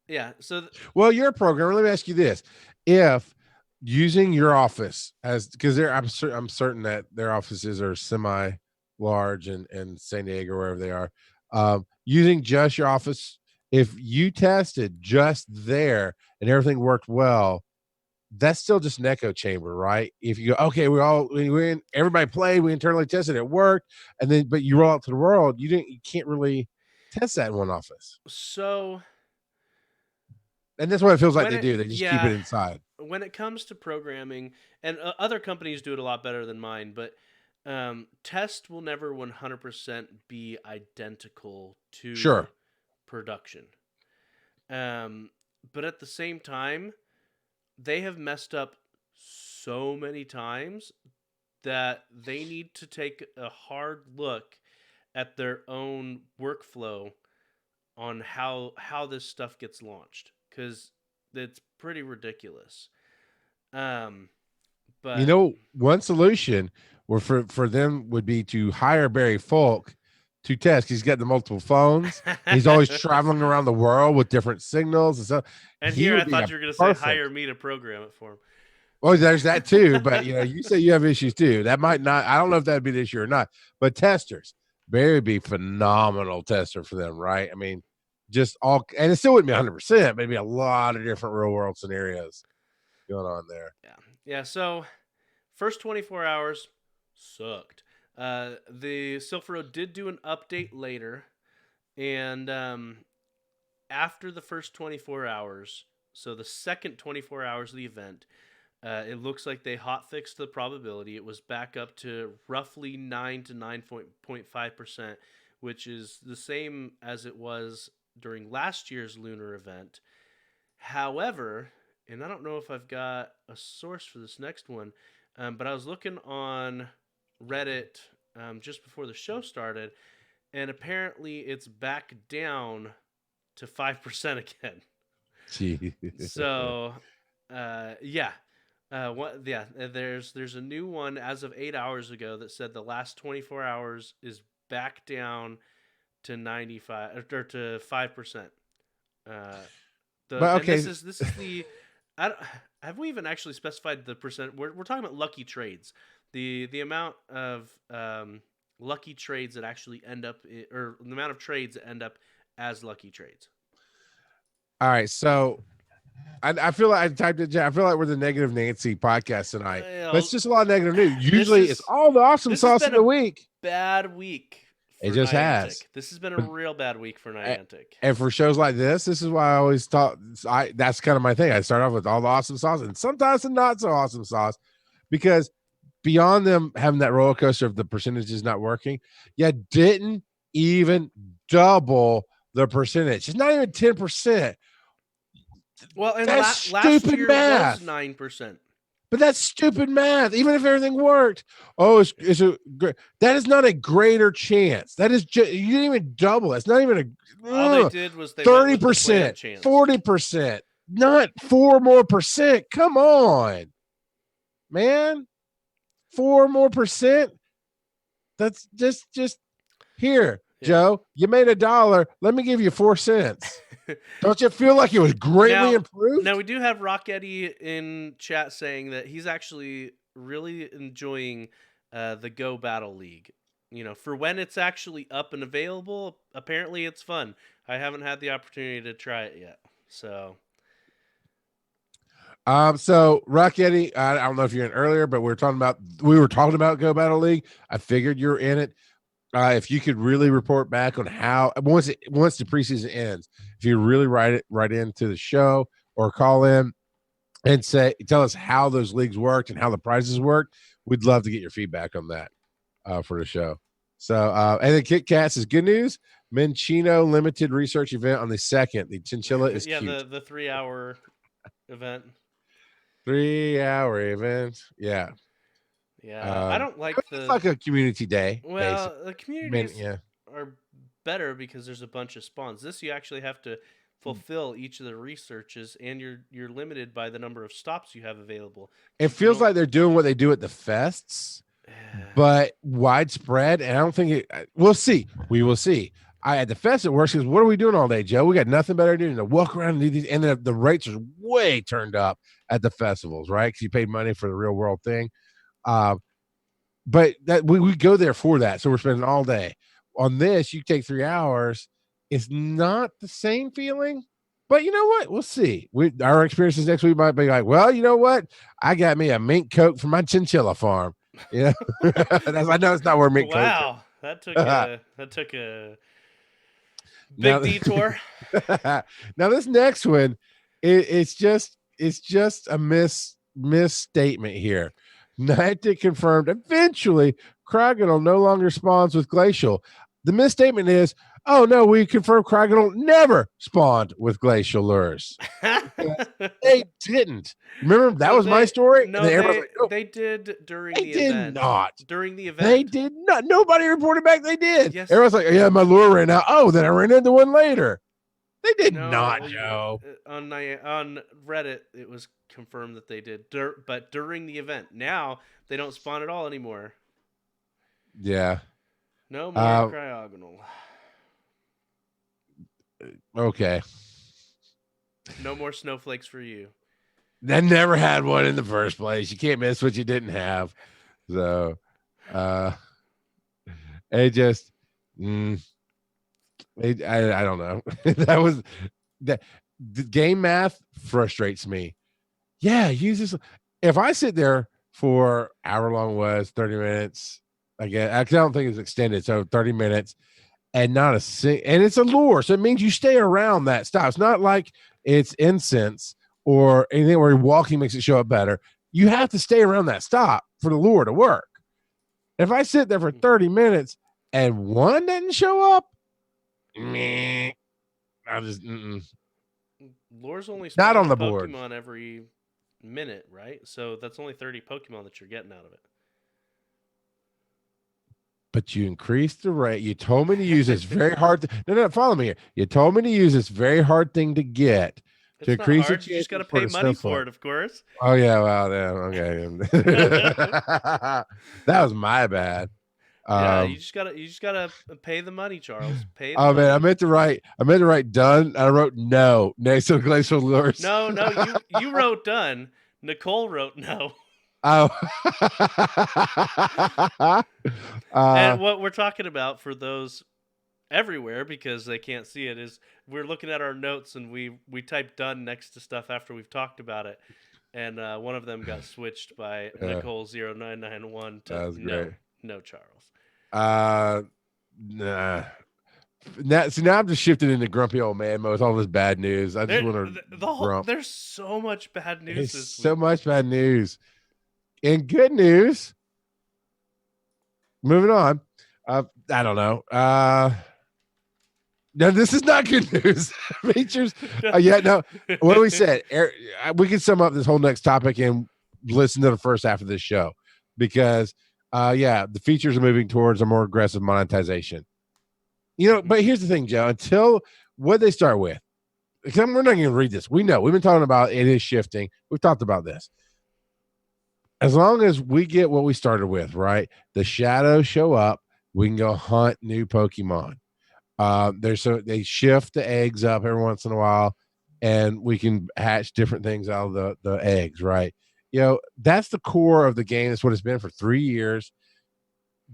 yeah. So, well, you're a programmer. Let me ask you this: if using your office because I'm certain that their offices are semi large in San Diego or wherever they are, using just your office, if you tested just there and everything worked well, that's still just an echo chamber, right? If you go, okay, everybody played, we internally tested, it worked, but you roll out to the world, you can't really test that in one office. So, and that's what it feels like they do. They just keep it inside. When it comes to programming, and other companies do it a lot better than mine, but test will never 100% be identical to production. But at the same time, they have messed up so many times that they need to take a hard look at their own workflow on how this stuff gets launched, because it's pretty ridiculous. But one solution for them would be to hire Barry Falk to test. He's got the multiple phones. He's always traveling around the world with different signals and stuff. And here I thought you were going to say hire me to program it for him. Well, there's that too. But you say you have issues too. That might not. I don't know if that'd be the issue or not. But testers, Barry would be phenomenal tester for them, right? I mean, just all, and it still wouldn't be 100%. Maybe a lot of different real world scenarios going on there. Yeah. So first 24 hours sucked. The Sylph Road did do an update later, and after the first 24 hours, so the second 24 hours of the event, it looks like they hotfixed the probability. It was back up to roughly 9 to 9.5%, which is the same as it was during last year's lunar event. However, and I don't know if I've got a source for this next one, but I was looking on Reddit just before the show started, and apparently it's back down to 5% again. So, there's a new one as of 8 hours ago that said the last 24 hours is back down to 95 or to 5%. But okay, this is the Have we even actually specified the percent? We're talking about lucky trades. The amount of lucky trades that actually end up, or the amount of trades that end up as lucky trades. All right, so I feel like I typed it. I feel like we're the Negative Nancy podcast tonight, but it's just a lot of negative news. Usually, it's all the awesome sauce of the week. Bad week. It just has. This has been a real bad week for Niantic. And for shows like this is why I always thought that's kind of my thing. I start off with all the awesome sauce and sometimes the not so awesome sauce, because beyond them having that roller coaster of the percentages not working, you didn't even double the percentage. It's not even 10%. Well, and last year was 9%. But that's stupid math. Even if everything worked, that is not a greater chance. That is just, you didn't even double. It's not even all they did was they 30%, 40%, not 4 more percent. Come on, man, 4 more percent. That's just here, yeah. Joe. You made $1. Let me give you 4 cents. Don't you feel like it was greatly improved? Now we do have Rock Eddie in chat saying that he's actually really enjoying the Go Battle League. You know, for when it's actually up and available, apparently it's fun. I haven't had the opportunity to try it yet. So Rock Eddie, I don't know if you're in earlier, but we were talking about Go Battle League. I figured you're in it. If you could really report back on how once the preseason ends, if you really write into the show or call in and tell us how those leagues worked and how the prizes worked, we'd love to get your feedback on that for the show. So and then Kit Kat says good news: Minccino limited research event on the 2nd. The chinchilla is cute. the 3-hour event. 3-hour event, yeah. Yeah, I don't like it's like a community day. Well, basically. the communities are better because there's a bunch of spawns. This you actually have to fulfill each of the researches, and you're limited by the number of stops you have available. It feels like they're doing what they do at the fests, but widespread. And I don't think we'll see. We will see. At the fest it works because what are we doing all day, Joe? We got nothing better to do than to walk around and do these. And the rates are way turned up at the festivals, right? Because you paid money for the real world thing. But that we go there for that, so we're spending all day on this. You take 3 hours, it's not the same feeling, but you know what, we'll see. Our experiences next week might be like, well, you know what, I got me a mink coat from my chinchilla farm. I know it's not where mink coat. Wow, that took a big detour. Now this next one, it's just a misstatement here. Niantic confirmed eventually Cryogonal no longer spawns with Glacial. The misstatement is, oh no, we confirmed Cryogonal never spawned with Glacial lures. They didn't. Remember, that was my story? No, they did during the event. They did not. During the event. They did not. Nobody reported back they did. Yes. Everyone's like, yeah, my lure ran out. Oh, then I ran into one later. They did not, Joe. On Reddit, it was confirmed that they did, but during the event. Now they don't spawn at all anymore. Yeah. No more Cryogonal. Okay. No more snowflakes for you. That never had one in the first place. You can't miss what you didn't have. So, it just, I don't know. The game math frustrates me. Yeah, use this. If I sit there for however long it was, 30 minutes, I don't think it's extended, so 30 minutes, and not a and it's a lure, so it means you stay around that stop. It's not like it's incense or anything where walking makes it show up better. You have to stay around that stop for the lure to work. If I sit there for 30 minutes and one doesn't show up, I just Lures only not on the Pokemon board. Every minute, right? So that's only 30 Pokemon that you're getting out of it. But you increased the rate. You told me to use this very hard. No, follow me here. You told me to use this very hard thing to get. It's to increase not hard. You just got to pay money for it, of course. Oh yeah, well, yeah, okay. That was my bad. Yeah, Um, you just gotta pay the money, Charles. Pay the oh man, money. I meant to write done. I wrote no next to glacial lures. No, no, you wrote done. Nicole wrote no. Oh, And what we're talking about for those everywhere because they can't see it is we're looking at our notes and we typed done next to stuff after we've talked about it, and one of them got switched by yeah, Nicole0991 that to was no, great. no Charles. Uh, nah. Now I'm just shifting into grumpy old man mode with all this bad news. I just There, want to the whole grump. there's so much bad news It's this so week. much bad news. And good news. Moving on. I don't know. No, this is not good news. Features. Yeah, no. What we said. We can sum up this whole next topic and listen to the first half of this show because, yeah, the features are moving towards a more aggressive monetization. You know, but here's the thing, Joe. Until what they start with, because we're not going to read this. We know we've been talking about it is shifting. We've talked about this. As long as we get what we started with, right? The shadows show up. We can go hunt new Pokemon. They shift the eggs up every once in a while, and we can hatch different things out of the eggs, right? You know, that's the core of the game. That's what it's been for 3 years.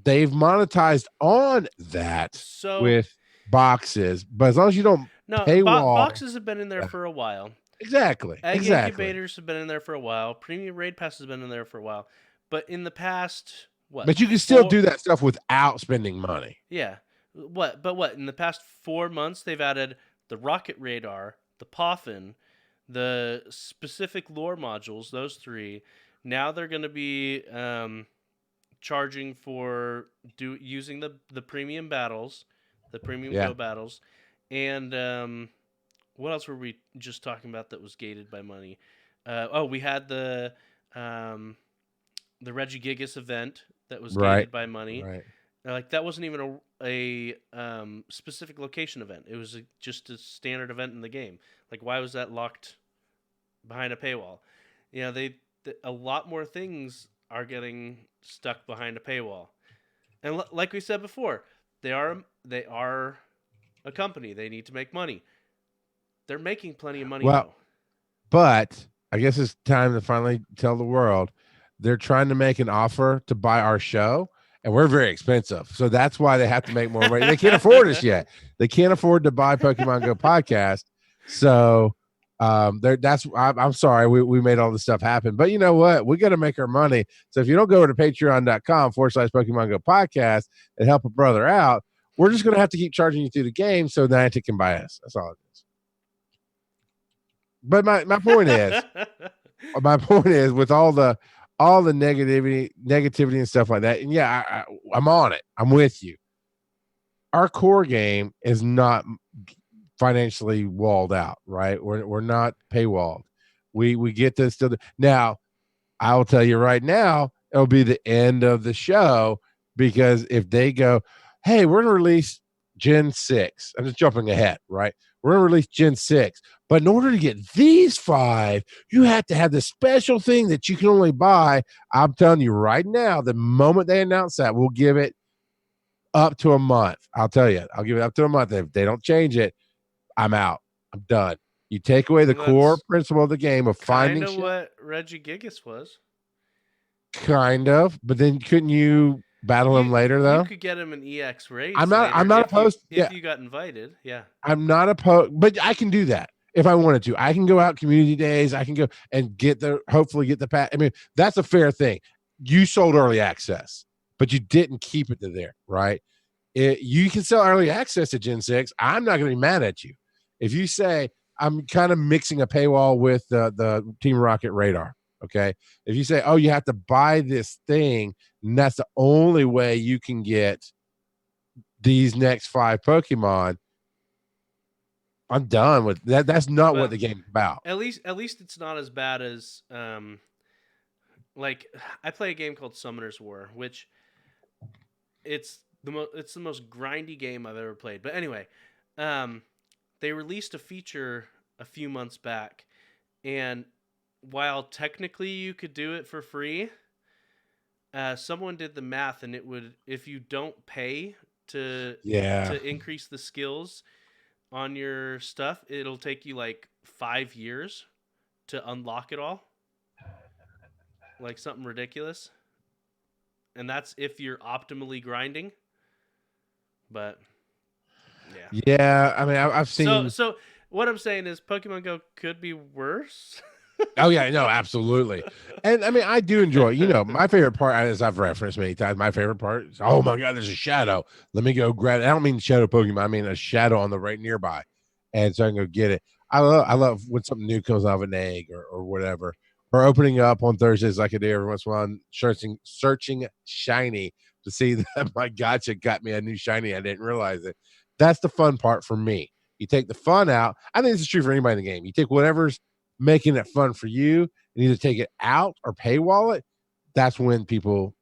They've monetized on that So with boxes, but as long as you don't no, paywall, boxes have been in there yeah, for a while. Egg exactly. incubators have been in there for a while. Premium raid pass has been in there for a while. But in the past, what But you can still four? do that stuff without spending money. Yeah, what? But what? In the past 4 months, they've added the rocket radar, the Poffin, the specific lore modules. Those three. Now they're going to be charging for using the premium battles, the premium Yeah, go battles, and what else were we just talking about that was gated by money? We had um, the Regigigas event that was right, gated by money. right. Like that wasn't even a specific location event. It was just a standard event in the game. Like why was that locked behind a paywall? You know, a lot more things are getting stuck behind a paywall. And like we said before, they are a company. They need to make money. They're making plenty of money Well, though. but I guess it's time to finally tell the world they're trying to make an offer to buy our show, and we're very expensive. So that's why they have to make more money. They can't afford us yet. They can't afford to buy Pokemon Go Podcast. So I'm sorry we made all this stuff happen. But you know what? We got to make our money. So if you don't go over to patreon.com/Pokemon Go Podcast and help a brother out, we're just going to have to keep charging you through the game so Niantic can buy us. That's all it is. But my point is with all the negativity and stuff like that, and yeah, I'm on it. I'm with you. Our core game is not financially walled out, right? We're not paywalled. We get to still now. I will tell you right now, it'll be the end of the show because if they go, hey, we're gonna release Gen 6. I'm just jumping ahead, right? We're gonna release Gen 6. But in order to get these 5, you have to have this special thing that you can only buy. I'm telling you right now, the moment they announce that, we'll give it up to a month. I'll tell you, I'll give it up to a month. If they don't change it, I'm out. I'm done. You take away the Well, core that's principle of the game of kind finding of shit, what Regigigas was. kind of, but then couldn't you battle him later You though? could get him in EX I'm raids not later I'm not opposed. if Yeah, you got invited. Yeah. I'm not opposed, but I can do that if I wanted to. I can go out community days. I can go and hopefully get the pat. I mean, that's a fair thing. You sold early access, but you didn't keep it to there, right? You can sell early access to Gen 6. I'm not going to be mad at you. If you say, I'm kind of mixing a paywall with the Team Rocket radar, okay? If you say, oh, you have to buy this thing, and that's the only way you can get these next 5 Pokemon, I'm done with that. That's not what Well, the game's about. at least it's not as bad as like I play a game called Summoner's War, which it's the most grindy game I've ever played. But anyway, um, they released a feature a few months back, and while technically you could do it for free, someone did the math, and it would, if you don't pay to Yeah. increase the skills on your stuff, it'll take you like 5 years to unlock it all, like something ridiculous. And that's if you're optimally grinding. But yeah. Yeah. I mean, I've So seen. so what I'm saying is Pokemon Go could be worse. Oh yeah, no, absolutely. And I mean, I do enjoy. My favorite part, as I've referenced many times, my favorite part is, oh my god, there's a shadow. Let me go grab it. I don't mean shadow Pokemon. I mean a shadow on the right nearby, and so I can go get it. I love when something new comes out of an egg or whatever, or opening up on Thursdays like I do every once in a while, and searching shiny to see that my gotcha got me a new shiny. I didn't realize it. That's the fun part for me. You take the fun out. I think this is true for anybody in the game. You take whatever's making it fun for you and either take it out or paywall it. That's when people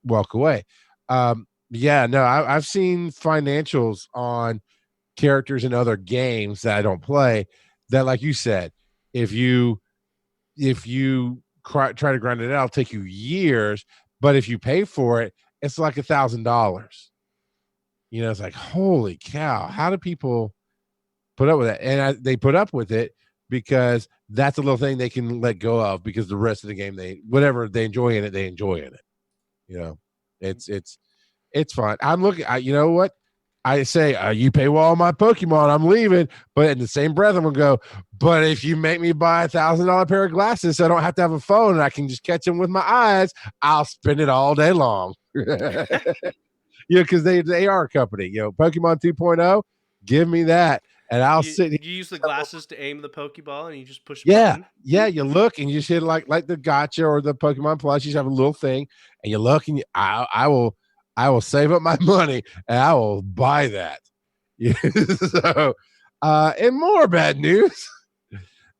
walk away. Yeah, no, I've seen financials on characters in other games that I don't play that, like you said, if you try to grind it out, it'll take you years, but if you pay for it, it's like $1,000. It's like, holy cow, how do people put up with it? And they put up with it because that's a little thing they can let go of, because the rest of the game, whatever they enjoy in it, they enjoy in it. It's fun. I'm looking. You know what? I say, you pay well my Pokemon, I'm leaving. But in the same breath, I'm gonna go. But if you make me buy $1,000 pair of glasses, so I don't have to have a phone and I can just catch them with my eyes, I'll spend it all day long. Because they are a company. Pokemon 2.0, give me that, and I'll you sit here. you use the glasses to aim the Pokeball, and you just push a Yeah, button. yeah. You look and you just hit like the Gotcha or the Pokemon Plus. You just have a little thing, and you look and I will save up my money and I will buy that. Yeah. So, and more bad news.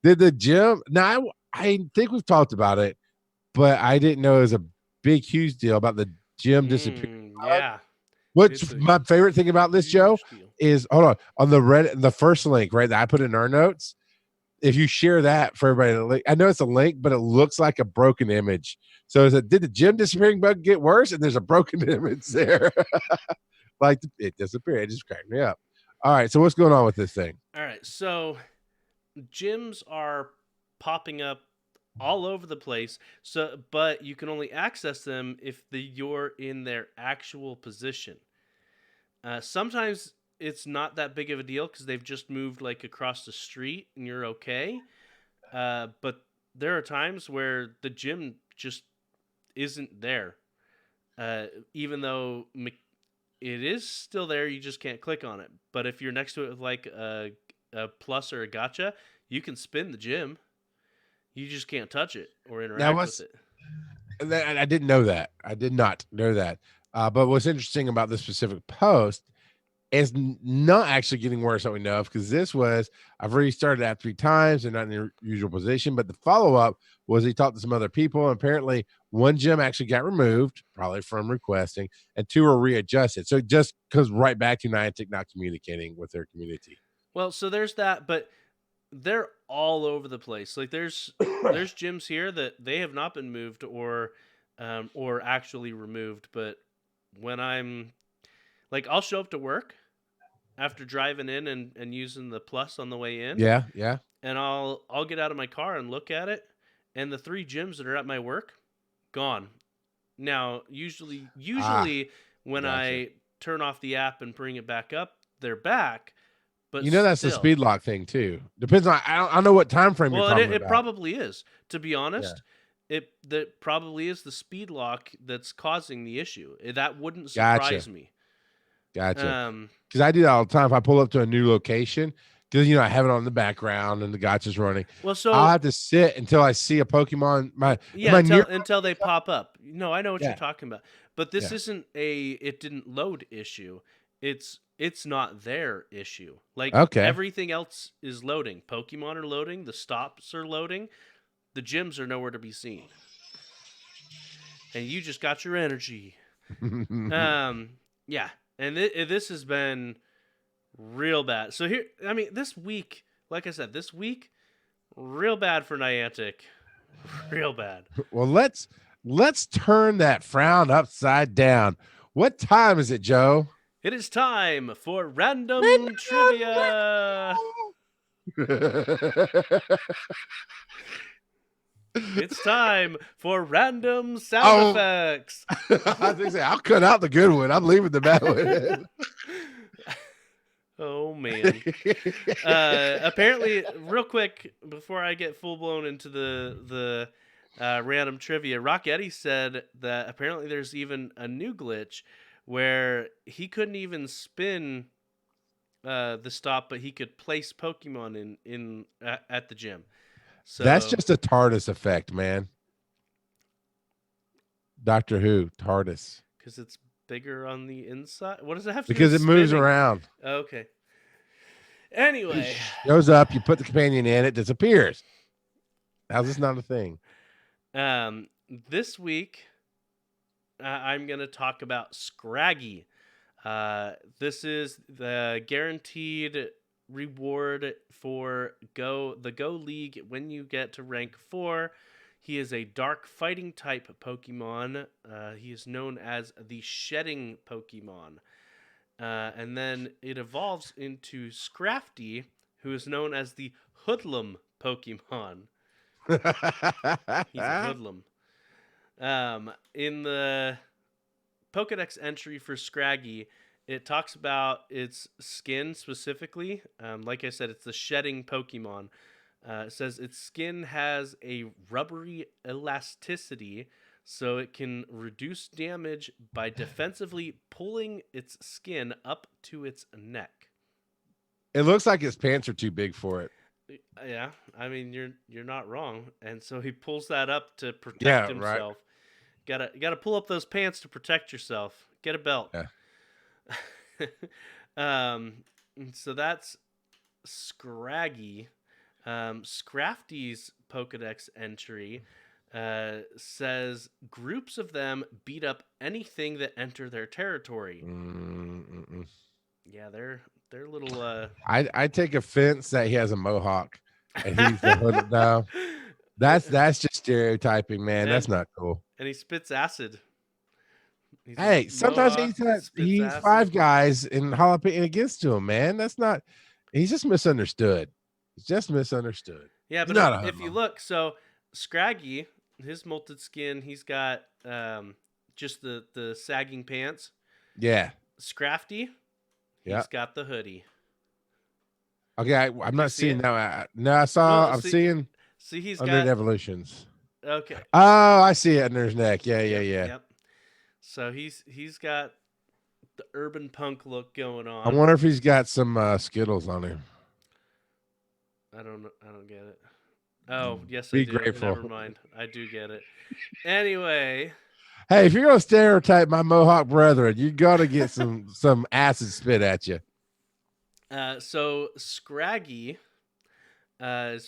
Did the gym? Now I think we've talked about it, but I didn't know it was a big, huge deal about the gym disappearing. Yeah. What's my favorite thing about this, Joe, is hold on the first link, right, that I put in our notes. If you share that for everybody, I know it's a link, but it looks like a broken image. So did the gym disappearing bug get worse? And there's a broken image there. Like it disappeared. It just cracked me up. All right. So what's going on with this thing? All right. So gyms are popping up all over the place. But you can only access them if you're in their actual position. Sometimes it's not that big of a deal because they've just moved like across the street and you're okay. But there are times where the gym just isn't there. Even though it is still there, you just can't click on it. But if you're next to it with like a plus or a gotcha, you can spin the gym. You just can't touch it or interact with it. I didn't know that. I did not know that. But what's interesting about this specific post is not actually getting worse that we know of, because I've already started that 3 times and not in the usual position. But the follow up was he talked to some other people, and apparently one gym actually got removed, probably from requesting, and 2 were readjusted. So it just comes right back to Niantic not communicating with their community. Well, so there's that, but they're all over the place. Like there's gyms here that they have not been moved or actually removed. But when I'm like, I'll show up to work after driving in and using the plus on the way in. Yeah, yeah. And I'll get out of my car and look at it, and the 3 gyms that are at my work, gone. Now, usually when gotcha. I turn off the app and bring it back up, they're back. But that's the speed lock thing too. Depends on I don't know what time frame you're talking about. It probably is. To be honest, that probably is the speed lock that's causing the issue. That wouldn't surprise me. Gotcha. Because I do that all the time. If I pull up to a new location, because I have it on the background and the gotcha's running. Well, so I'll have to sit until I see a Pokemon. Until they pop up. No, I know what you're talking about. But this isn't it didn't load issue. It's not their issue. Like everything else is loading. Pokemon are loading. The stops are loading. The gyms are nowhere to be seen. And you just got your energy. Yeah. And this has been real bad. So this week, like I said, real bad for Niantic. Real bad. Well, let's Let's turn that frown upside down. What time is it, Joe? It is time for random trivia. It's time for random sound effects. I was gonna say, I'll cut out the good one. I'm leaving the bad one. Oh man. Apparently, real quick before I get full blown into the random trivia, Rock Eddie said that apparently there's even a new glitch where he couldn't even spin the stop, but he could place Pokemon in at the gym. So That's just a TARDIS effect, man. Doctor Who TARDIS, because it's bigger on the inside. What does it have to do? because with it moves spinning? around. Okay. Anyway, It goes up. You put the companion in, it disappears. How's this not a thing? this week I'm gonna talk about Scraggy. This is the guaranteed reward for the Go League when you get to rank 4. He is a dark fighting type Pokemon. He is known as the Shedding Pokemon. And then it evolves into Scrafty, who is known as the Hoodlum Pokemon. He's a hoodlum. In the Pokedex entry for Scraggy, it talks about its skin specifically. Like I said, it's the shedding Pokemon. It says its skin has a rubbery elasticity, so it can reduce damage by defensively pulling its skin up to its neck. It looks like his pants are too big for it. Yeah, I mean you're not wrong, and so he pulls that up to protect himself. Right. Gotta pull up those pants to protect yourself. Get a belt. Yeah. So that's Scraggy. Scrafty's Pokedex entry says groups of them beat up anything that enter their territory. Yeah, they're little. I take offense that he has a mohawk and he's the hood. No, that's just stereotyping, man. That's not cool. And he spits acid. Hey, sometimes he's Five Guys and jalapeno against him, man. That's not. He's just misunderstood. He's just misunderstood. Yeah, but if you look, so Scraggy, his molted skin, he's got just the sagging pants. Yeah. Scrafty, he's got the hoodie. Okay, I'm not seeing that. No, I saw. I'm seeing. See, he's under got evolutions. Okay. Oh, I see it under his neck. Yeah. Yep. So he's got the urban punk look going on. I wonder if he's got some Skittles on him. I don't get it. Oh, yes, Be I do. grateful. Never mind. I do get it. Anyway. Hey, if you're gonna stereotype my Mohawk brethren, you gotta get some acid spit at you. So Scraggy, and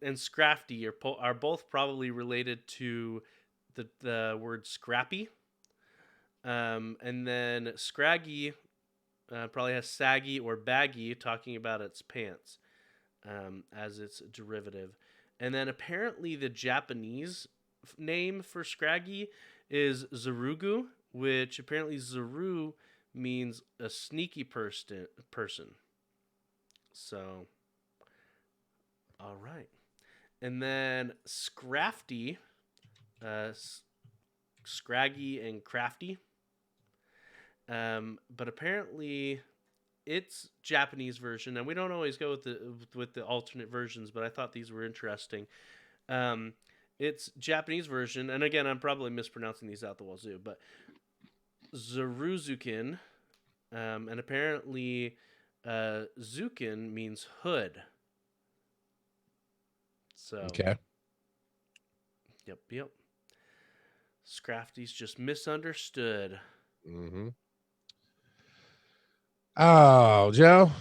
Scrafty are both probably related to the word scrappy. And then Scraggy probably has saggy or baggy, talking about its pants as its derivative. And then apparently the Japanese name for Scraggy is Zarugu, which apparently Zaru means a sneaky person. So, all right. And then Scrafty, Scraggy and Crafty. But apparently it's Japanese version, and we don't always go with the alternate versions, but I thought these were interesting. It's Japanese version, and again, I'm probably mispronouncing these out the wazoo, but Zaruzukin, and apparently Zukin means hood. So okay. Yep. Scrafty's just misunderstood. Mm-hmm. Oh, Joe.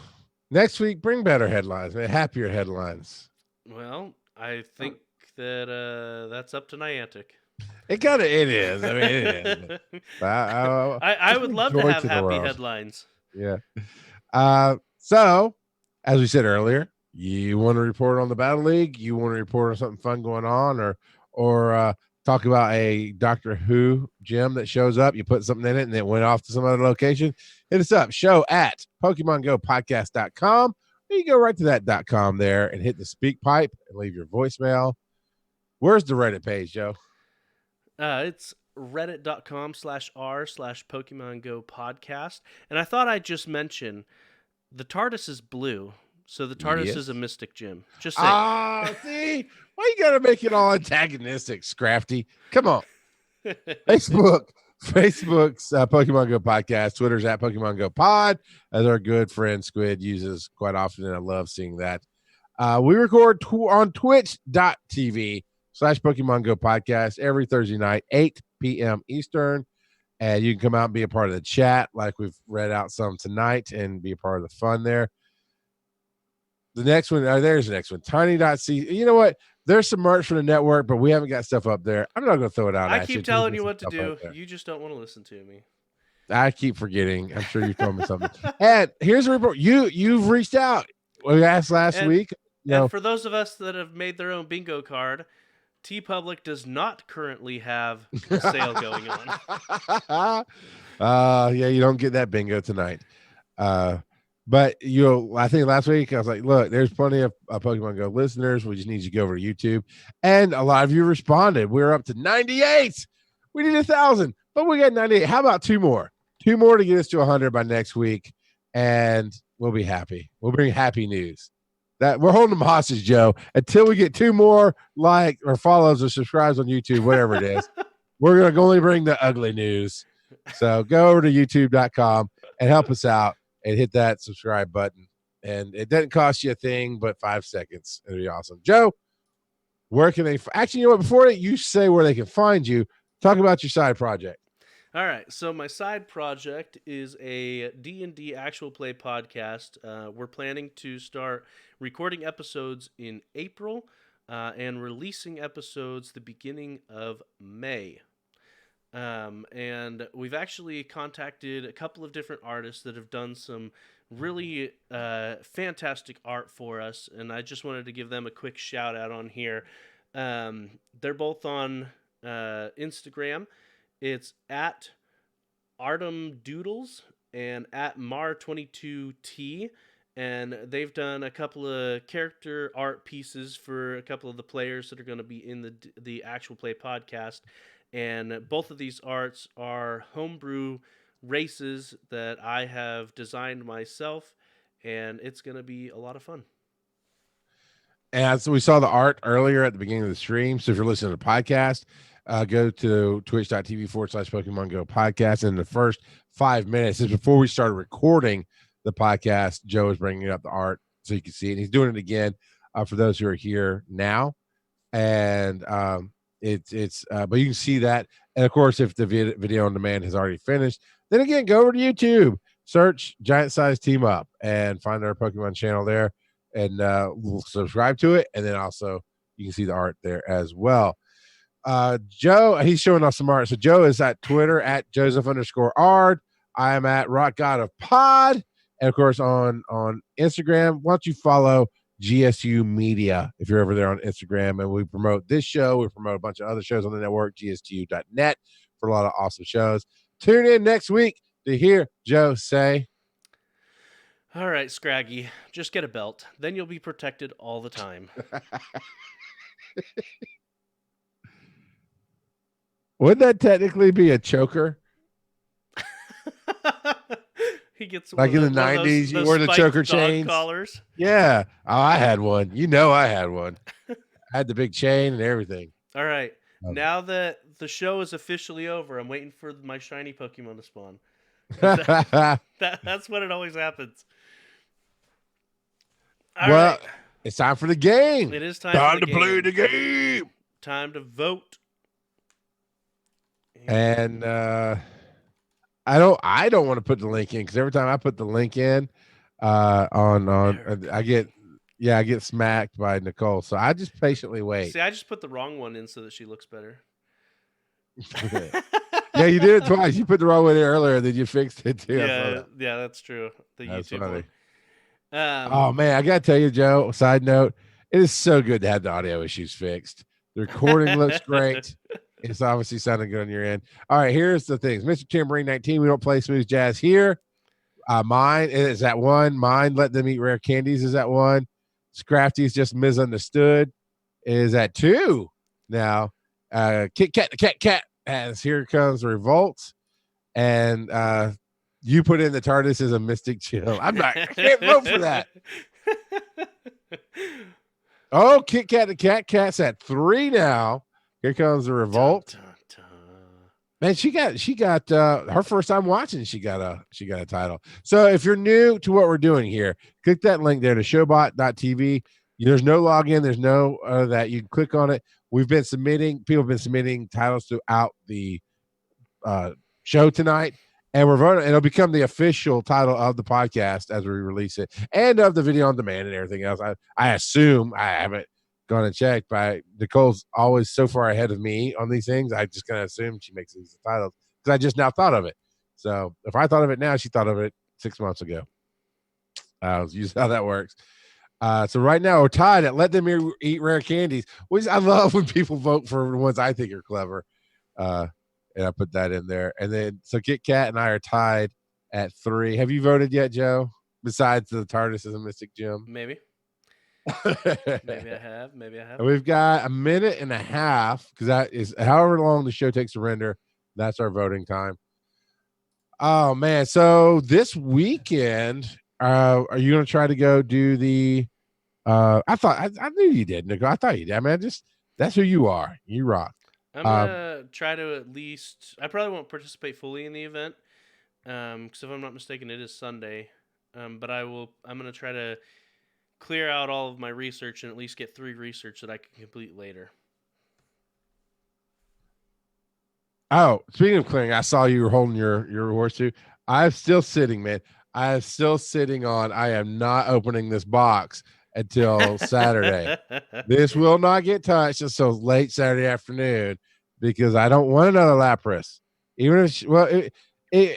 Next week, bring better headlines, man. Happier headlines. Well, I think that that's up to Niantic. It is. I mean, it is. I would love to have happy headlines. Yeah. So, as we said earlier, you want to report on the Battle League? You want to report on something fun going on, or talk about a Doctor Who gem that shows up. You put something in it and it went off to some other location. Hit us up, show at PokemonGoPodcast.com. You go right to that .com there and hit the speak pipe and leave your voicemail. Where's the Reddit page, Joe? It's reddit.com/r/Pokemon Go Podcast. And I thought I'd just mention the TARDIS is blue, so the TARDIS is a mystic gym. Just saying. See? Why you gotta make it all antagonistic, Scrafty? Come on. Facebook's Pokemon Go Podcast. Twitter's at Pokemon Go Pod, as our good friend Squid uses quite often, and I love seeing that. We record on twitch.tv/Pokemon Go Podcast every Thursday night, 8 p.m. Eastern. And you can come out and be a part of the chat like we've read out some tonight and be a part of the fun there. The next one, there's the next one, tiny.c. You know what? There's some merch for the network, but we haven't got stuff up there. I'm not going to throw it out I at you. keep telling you what to do. You just don't want to listen to me. I keep forgetting. I'm sure you told me something. And here's a report. You've reached out. We asked last week. And for those of us that have made their own bingo card, TeePublic does not currently have a sale going on. Yeah, you don't get that bingo tonight. But I think last week I was like, look, there's plenty of Pokemon Go listeners. We just need you to go over to YouTube. And a lot of you responded. We're up to 98. We need 1,000, but we got 98. How about 2 more? 2 more to get us to 100 by next week. And we'll be happy. We'll bring happy news. That we're holding them hostage, Joe, until we get 2 more or follows or subscribes on YouTube, whatever it is. We're going to only bring the ugly news. So go over to youtube.com and help us out and hit that subscribe button. And it doesn't cost you a thing but 5 seconds. It'll be awesome. Joe, where can they actually, you know what, before you say where they can find you, talk about your side project. All right, so my side project is a D&D actual play podcast. We're planning to start recording episodes in April and releasing episodes the beginning of May. And we've actually contacted a couple of different artists that have done some really fantastic art for us, and I just wanted to give them a quick shout out on here. They're both on Instagram. It's at Artem Doodles and at Mar22T, and they've done a couple of character art pieces for a couple of the players that are going to be in the actual play podcast. And both of these arts are homebrew races that I have designed myself, and it's going to be a lot of fun. And so we saw the art earlier at the beginning of the stream. So if you're listening to the podcast, go to twitch.tv/Pokemon Go Podcast. In the first 5 minutes, is before we started recording the podcast, Joe is bringing up the art so you can see it. And he's doing it again for those who are here now. And it's but you can see that. And of course, if the video on demand has already finished, then again, go over to YouTube, search Giant Size Team Up, and find our Pokemon channel there, and we'll subscribe to it. And then also you can see the art there as well. Joe, he's showing us some art. So Joe is at Twitter at Joseph_Ard. I am at Rock God of Pod. And of course on Instagram, why don't you follow GSU Media if you're over there on Instagram? And we promote this show. We promote a bunch of other shows on the network, gstu.net, for a lot of awesome shows. Tune in next week to hear Joe say, all right, Scraggy, just get a belt. Then you'll be protected all the time. Would that technically be a choker? He gets like in the 90s, you wore the choker chains. Collars. Yeah. Oh, I had one. You know, I had one. I had the big chain and everything. All right. Now that the show is officially over, I'm waiting for my shiny Pokemon to spawn. That's when it always happens. All right. It's time for the game. It is time to play the game. Time to vote. And I don't want to put the link in because every time I put the link in I get smacked by Nicole. So I just patiently wait. See, I just put the wrong one in so that she looks better. Yeah, you did it twice. You put the wrong one in earlier, then you fixed it too. Yeah, that's true. That's YouTube funny. one. Oh man, I gotta tell you, Joe. Side note: it is so good to have the audio issues fixed. The recording looks great. It's obviously sounding good on your end. All right, here's the things. Mr. Tambourine 19, we don't play smooth jazz here. Mine is at 1. Mine, let them eat rare candies, is at 1. Scrafty's just misunderstood is at 2. Now, Kit Kat, the cat, as here comes Revolt. And you put in the TARDIS as a Mystic Chill. I can't vote for that. Oh, Kit Kat, the cat's at 3 now. Here comes the Revolt. Dun, dun, dun. Man, she got her first time watching. She got a title. So if you're new to what we're doing here, click that link there to showbot.tv. There's no login. There's no that. You can click on it. People have been submitting titles throughout the show tonight, and we're voting. It'll become the official title of the podcast as we release it, and of the video on demand and everything else. I assume, I haven't gone and checked, but Nicole's always so far ahead of me on these things. I just kind of assume she makes these titles because I just now thought of it. So if I thought of it now, she thought of it 6 months ago. Use how that works. So right now we're tied at let them eat rare candies, which I love when people vote for the ones I think are clever. And I put that in there. And then so Kit Kat and I are tied at 3. Have you voted yet, Joe? Besides the TARDIS as a Mystic Gem? Maybe. Maybe I have. And we've got a minute and a half, because that is however long the show takes to render. That's our voting time. Oh man. So this weekend, are you gonna try to go do the I knew you did, Nicole. I thought you did. I mean, that's who you are. You rock. I'm gonna try to at least. I probably won't participate fully in the event, because if I'm not mistaken, it is Sunday. But I'm gonna try to clear out all of my research and at least get 3 research that I can complete later. Oh, speaking of clearing, I saw you were holding your horse too. I'm still sitting, man. I am still sitting on. I am not opening this box until Saturday. This will not get touched until late Saturday afternoon, because I don't want another Lapras. Even if,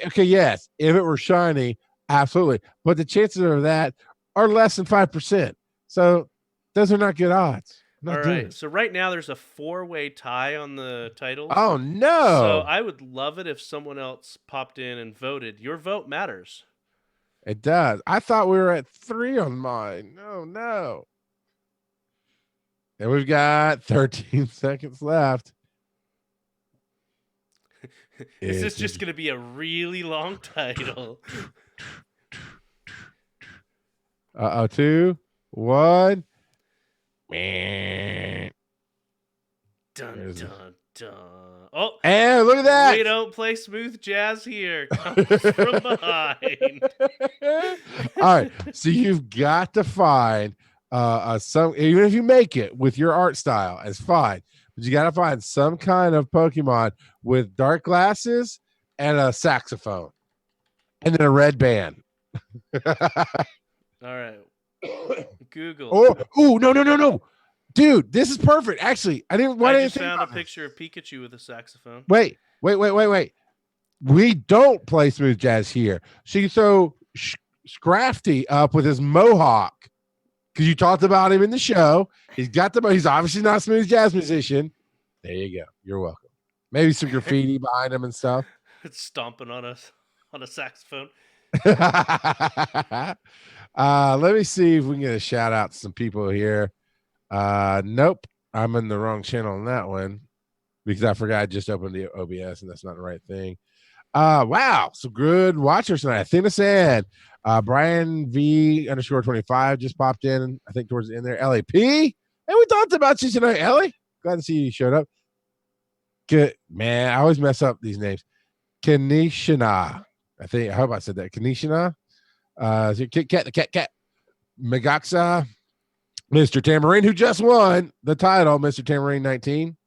okay, yes, if it were shiny, absolutely. But the chances of that are less than 5%. So those are not good odds. All right. So right now there's a 4-way tie on the titles. Oh no! So I would love it if someone else popped in and voted. Your vote matters. It does. I thought we were at 3 on mine. No. And we've got 13 seconds left. Is this just going to be a really long title? 2, 1. Dun, dun, dun. Oh, and look at that. We don't play smooth jazz here. Comes from behind. All right. So you've got to find even if you make it with your art style, it's fine. But you got to find some kind of Pokemon with dark glasses and a saxophone and then a red band. All right. Google. Oh, no. Dude, this is perfect. Actually, I just found a picture of Pikachu with a saxophone. Wait. We don't play smooth jazz here. So you throw Scrafty up with his mohawk, because you talked about him in the show. He's obviously not a smooth jazz musician. There you go. You're welcome. Maybe some graffiti behind him and stuff. It's stomping on a saxophone. Let me see if we can get a shout out to some people here. Nope, I'm in the wrong channel on that one, because I forgot I just opened the OBS and that's not the right thing. Wow, some good watchers tonight. Athena said, Brian V _25 just popped in, I think towards the end there. LAP, and we talked about you tonight, Ellie. Glad to see you showed up. Good man, I always mess up these names. Kanishina, I hope I said that. Kanishina, Kit Kat, the cat, Megaxa, Mr. Tambourine, who just won the title, Mr. Tambourine 19.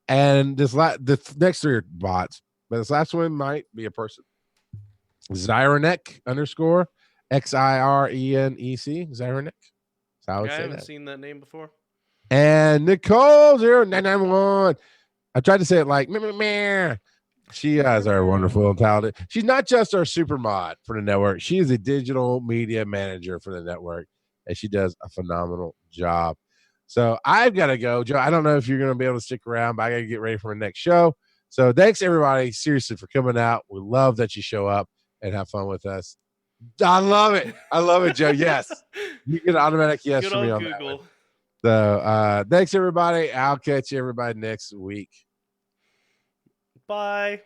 And the next 3 are bots, but this last one might be a person. Zyrenek _ XIRENEC. Zyrenek. I haven't seen that name before. And Nicole 0991. I tried to say it like meh. She is our wonderful and talented. She's not just our super mod for the network. She is a digital media manager for the network, and she does a phenomenal job. So I've got to go, Joe. I don't know if you're going to be able to stick around, but I got to get ready for my next show. So thanks everybody, seriously, for coming out. We love that you show up and have fun with us. I love it. I love it, Joe. Yes. You get an automatic yes Good from me old on that Google. one. So thanks everybody. I'll catch you everybody next week. Bye.